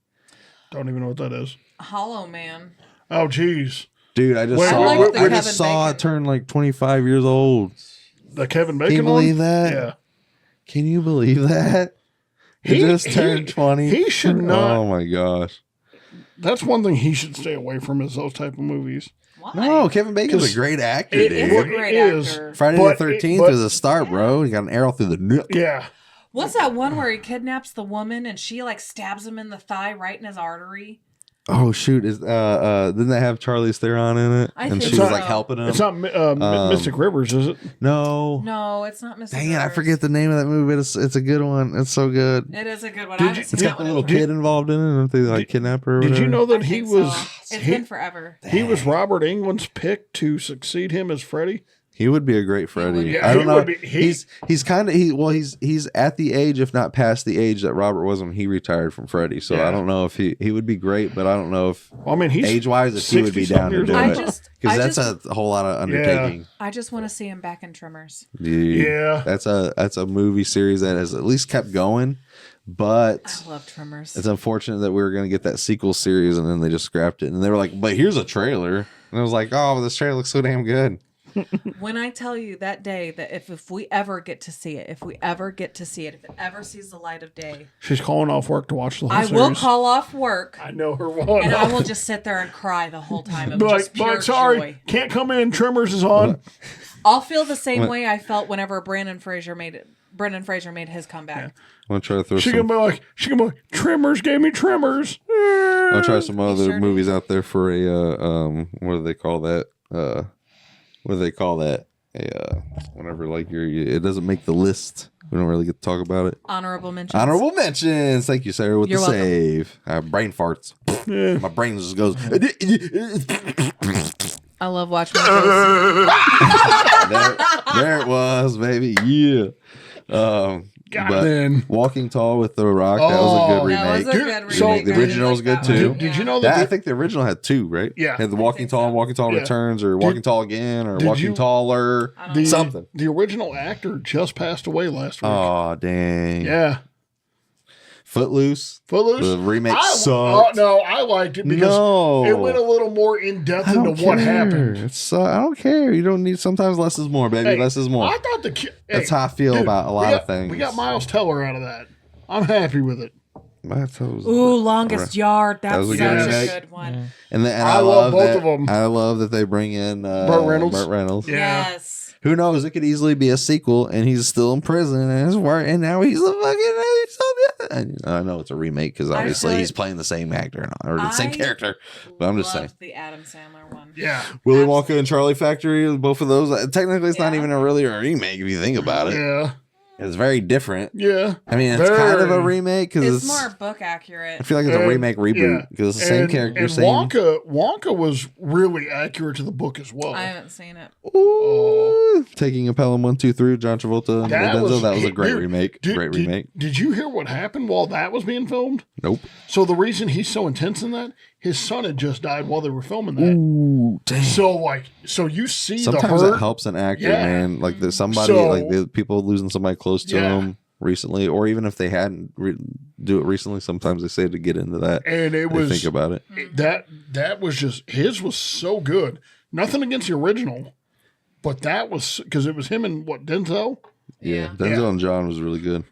Don't even know what that is. Hollow Man. Oh, geez. Dude, I just Wait, saw, like the I just Kevin saw Bacon. it turn like 25 years old. The Kevin Bacon Can you believe one? that? Yeah. Can you believe that? He just turned 20. He should not. Oh my gosh. That's one thing he should stay away from is those type of movies. Why? No, Kevin Bacon's 'Cause a great actor, it- dude. He's a Well, great it is. actor. Friday But the 13th but- was a start, bro. He got an arrow through the neck. Yeah. What's that one where he kidnaps the woman and she like stabs him in the thigh right in his artery? Oh shoot! Is didn't that have Charlize Theron in it? I And think she was so. like helping him. It's not Mystic Rivers, is it? No. No, it's not Mr. Dang it! I forget the name of that movie, but it's a good one. It's so good. It is a good one. Did I you- haven't It's seen got that the one little in kid involved in it. Don't they like kidnap her? Or Did you whatever? know that I he think was so. It's he, been forever. he was Robert Englund's pick to succeed him as Freddy? He would be a great Freddy. Yeah, I don't he know. would be- He's kind of he's at the age, if not past the age that Robert was when he retired from Freddy. So Yeah. I don't know if he would be great, but I don't know if Well, I mean, he's age wise if he would be 60-something down to years do old. it. Because that's a whole lot of undertaking. I just want to see him back in Tremors. Dude, Yeah. that's a movie series that has at least kept going, but I love Tremors. it's unfortunate that we were going to get that sequel series and then they just scrapped it. And they were like, "But here's a trailer." And I was like, oh, this trailer looks so damn good. When I tell you that day that if we ever get to see it, if it ever sees the light of day, She's calling off work to watch the whole I series. will call off work. I know her well And I enough. will just sit there and cry the whole time of Be just like, pure but sorry, joy. can't come in. Tremors is on. I'll feel the same way I felt whenever Brendan Fraser made his comeback. I'm gonna try to throw She some. gonna be like, Tremors gave me tremors. I'll try some other sure movies out there for a what do they call that? Whenever like it doesn't make the list. We don't really get to talk about it. Honorable mentions. Honorable mentions. Thank you, Sarah, with You're the welcome. save. I have brain farts. My brain just goes. I love watching my face. there it was, baby. Yeah. But then. Walking Tall with The Rock, that was a good Oh, That was remake. a good So remake. the I really original's like good that too. one. Did you Yeah. know That, I that? think the original had 2, right? Yeah. Had the Walking think Tall and so. Walking Tall Yeah. Returns, or Walking Tall Again, or did Walking you- Taller. Something. The original actor just passed away last week. Oh, dang. Yeah. Footloose. Footloose. The remake I sucked. no, I liked it because No. it went a little more in depth I into don't what care. happened. I don't care. You don't need. Sometimes less is more, baby. Hey, Less is more. I thought That's how I feel about a lot of things. We got Miles Teller out of that. I'm happy with it. Ooh, Longest Yard. That's was a such good a remake. good one. And I love both of them. I love that they bring in Burt Reynolds. Burt Reynolds. Yeah. Yes. Who knows? It could easily be a sequel, and he's still in prison, and and now he's a fucking. I know it's a remake because obviously thought- he's playing the same actor or the same I character. But I'm just saying. Loved the Adam Sandler one. Yeah. Willy Wonka and Charlie Factory, both of those. Technically, it's not Yeah. even really a remake if you think about it. Yeah. It's very different. Yeah. I mean, it's kind of a Very. remake because It's more book accurate. I feel like it's a remake reboot because it's the same character. And Same. Wonka was really accurate to the book as well. I haven't seen it. Ooh, taking a Pelham 1, 2, 3, John Travolta and Denzel. That was a great dude, remake. Great remake. Did you hear what happened while that was being filmed? Nope. So the reason he's so intense in that, his son had just died while they were filming that. Ooh, dang. So you see Sometimes the it hurt. helps an actor, Yeah. man. Like there's somebody, So- like the people losing somebody close to Yeah. them recently, or even if they hadn't do it recently, sometimes they say to get into that. And it They was think about it. that was just his was so good. Nothing against the original, but that was because it was him and Denzel. Yeah, Denzel and John was really good.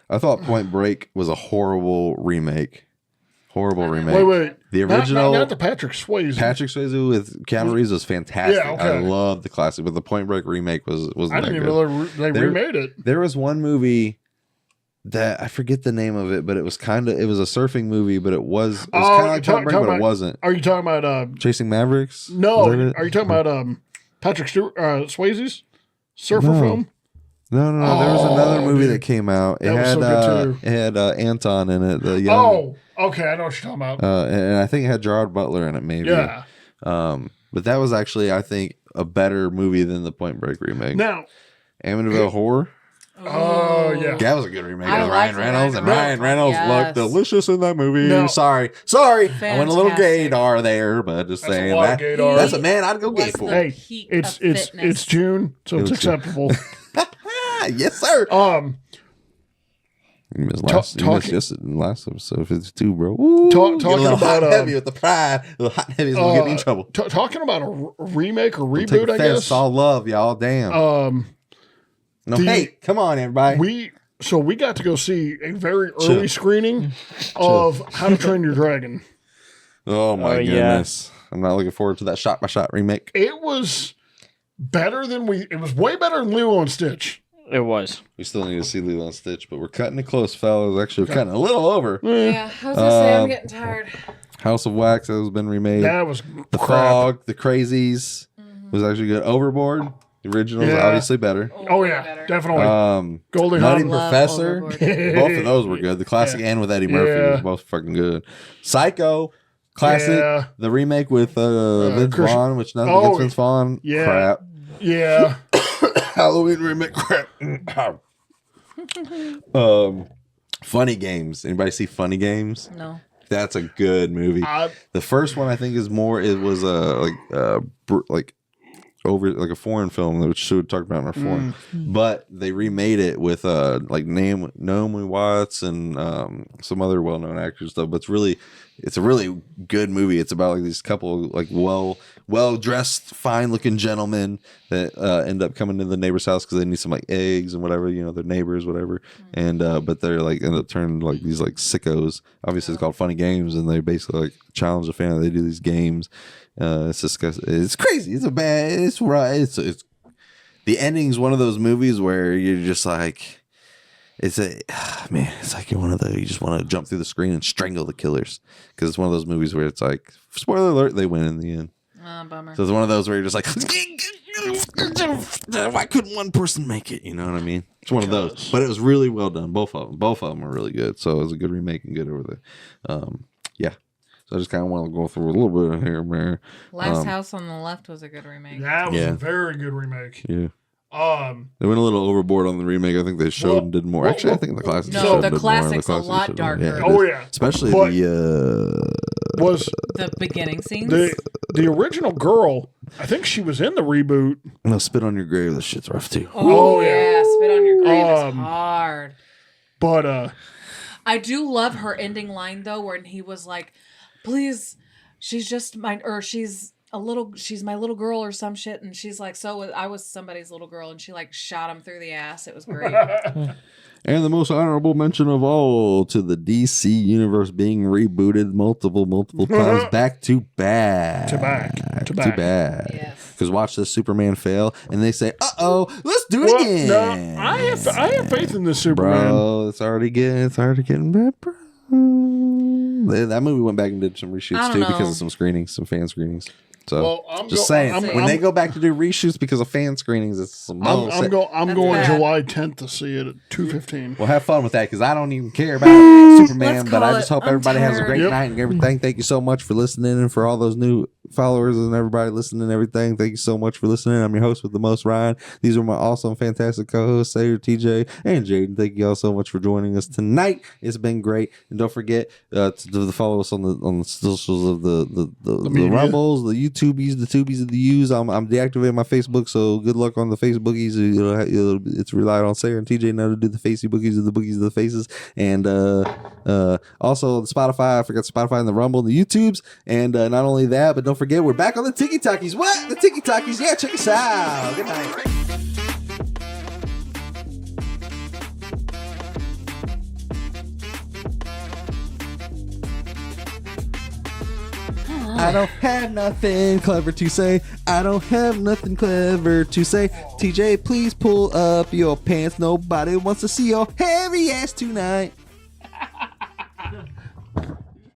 I thought Point Break was a horrible remake. Horrible remake. Wait. The Not- original not the Patrick Swayze. Patrick Swayze with Keanu Reeves was fantastic. Yeah, okay. I love the classic, but the Point Break remake was I not didn't even good. know they There- remade it. There was one movie that I forget the name of it, but it was a surfing movie, but it was kind of like Point Break, but it wasn't. Are you talking about Chasing Mavericks? no? Was that it? Are you talking about Patrick Swayze's surfer No. film? No. There was another movie dude. that came out. It That was had so good, too. it had Anton in it. The young, Okay, I know what you're talking about. and I think it had Gerard Butler in it, maybe. Yeah. But that was actually, I think, a better movie than the Point Break remake. Now, Amityville Horror. oh yeah. That was a good remake. I It was liked Ryan Reynolds, and Ryan Reynolds Yes. looked delicious in that movie. No. Sorry. I went a little Fantastic. gaydar there, but just That's a saying lot of that. gaydar. That's a man I'd go Was gay for. the Hey, peak it's of it's fitness. it's June, so it's looks good. acceptable. Yes, sir. You missed last episode 52, bro. Ooh, Talking get a little about, hot and heavy with the pride. A little hot and heavy is gonna get me in trouble. Talking about a remake or Take reboot, I offense. guess. All love, y'all. Damn. No the- hate. Come on, everybody. We got to go see a very early screening of How to Train Your Dragon. Oh my yeah. goodness. I'm not looking forward to that shot by shot remake. It was better than it was way better than Lilo and Stitch. It was. We still need to see Lilo and Stitch, but we're cutting it close, fellas. Actually, we're cutting a little over. Yeah, I was gonna say I'm getting tired. House of Wax has been remade. That was The crap. Fog, The Crazies was actually good. Overboard, the original is Yeah. obviously better. Oh yeah, definitely. Goldie Nutty Hawn. Love Professor, Overboard. both of those were good. The classic and with Eddie Murphy Yeah. was both fucking good. Psycho, classic. Yeah. The remake with Vince Chris- Vaughn, which nothing Oh, against Vince Vaughn. yeah. Crap. Yeah. Halloween remake crap. Funny Games. Anybody see Funny Games? No. That's a good movie. The first one I think is more. It was over like a foreign film that we would talk about in our forum, but they remade it with Naomi Watts and some other well known actors stuff. But it's a really good movie. It's about like these couple like well dressed, fine looking gentlemen that end up coming to the neighbor's house because they need some like eggs and whatever, you know, their neighbors, whatever. And but they're like end up turning like these like sickos. Obviously, it's called Funny Games, and they basically like challenge the family. They do these games. It's disgusting. It's crazy. It's bad. It's right. It's the ending's one of those movies where you're just like. It's like you're one of the you just want to jump through the screen and strangle the killers because it's one of those movies where it's like spoiler alert, they win in the end. Bummer. So it's one of those where you're just like, why couldn't one person make it? You know what I mean? It's one of those, but it was really well done. Both of them were really good. So it was a good remake and good over there. Yeah. So I just kind of want to go through a little bit of here, man. Last House on the Left was a good remake. That was a very good remake. Yeah. They went a little overboard on the remake. I think they showed and did more. Actually, I think the classics. No, the classics a lot darker. Yeah. Especially was the beginning scenes. The original girl. I think she was in the reboot. No, Spit on Your Grave. This shit's rough too. Oh yeah, Spit on Your Grave is hard. But I do love her ending line though, when he was like, "Please, she's just mine," or she's my little girl or some shit, and she's like, so I was somebody's little girl, and she like shot him through the ass. It was great. And the most honorable mention of all to the DC universe being rebooted multiple times back to back. Yes. Because watch this Superman fail, and they say, let's do it again. No, I have faith in this Superman. Bro, it's already getting bad, bro. That movie went back and did some reshoots too because of some fan screenings. So I'm just saying, when they go back to do reshoots because of fan screenings, it's some I'm going bad. July 10th to see it at 2:15. Well, have fun with that because I don't even care about Superman, but I just hope everybody has a great night and everything. Thank you so much for listening and for all those new followers and everybody listening and everything. Thank you so much for listening. I'm your host with the most, Ryan. These are my awesome, fantastic co-hosts, Sayer, TJ, and Jaden. Thank you all so much for joining us tonight. It's been great, and don't forget to follow us on the socials of the Rumbles, the YouTubies, the Tubies, and the U's. I'm deactivating my Facebook, so good luck on the Facebookies. It's relied on Sayer and TJ now to do the facey bookies of the bookies of the faces, and also the Spotify. I forgot Spotify and the Rumble and the YouTubes, and not only that, but don't forget we're back on the Tiki Talkies. What? The Tiki Talkies? Yeah, check us out. Good night. I don't have nothing clever to say. I don't have nothing clever to say. TJ, please pull up your pants. Nobody wants to see your hairy ass tonight.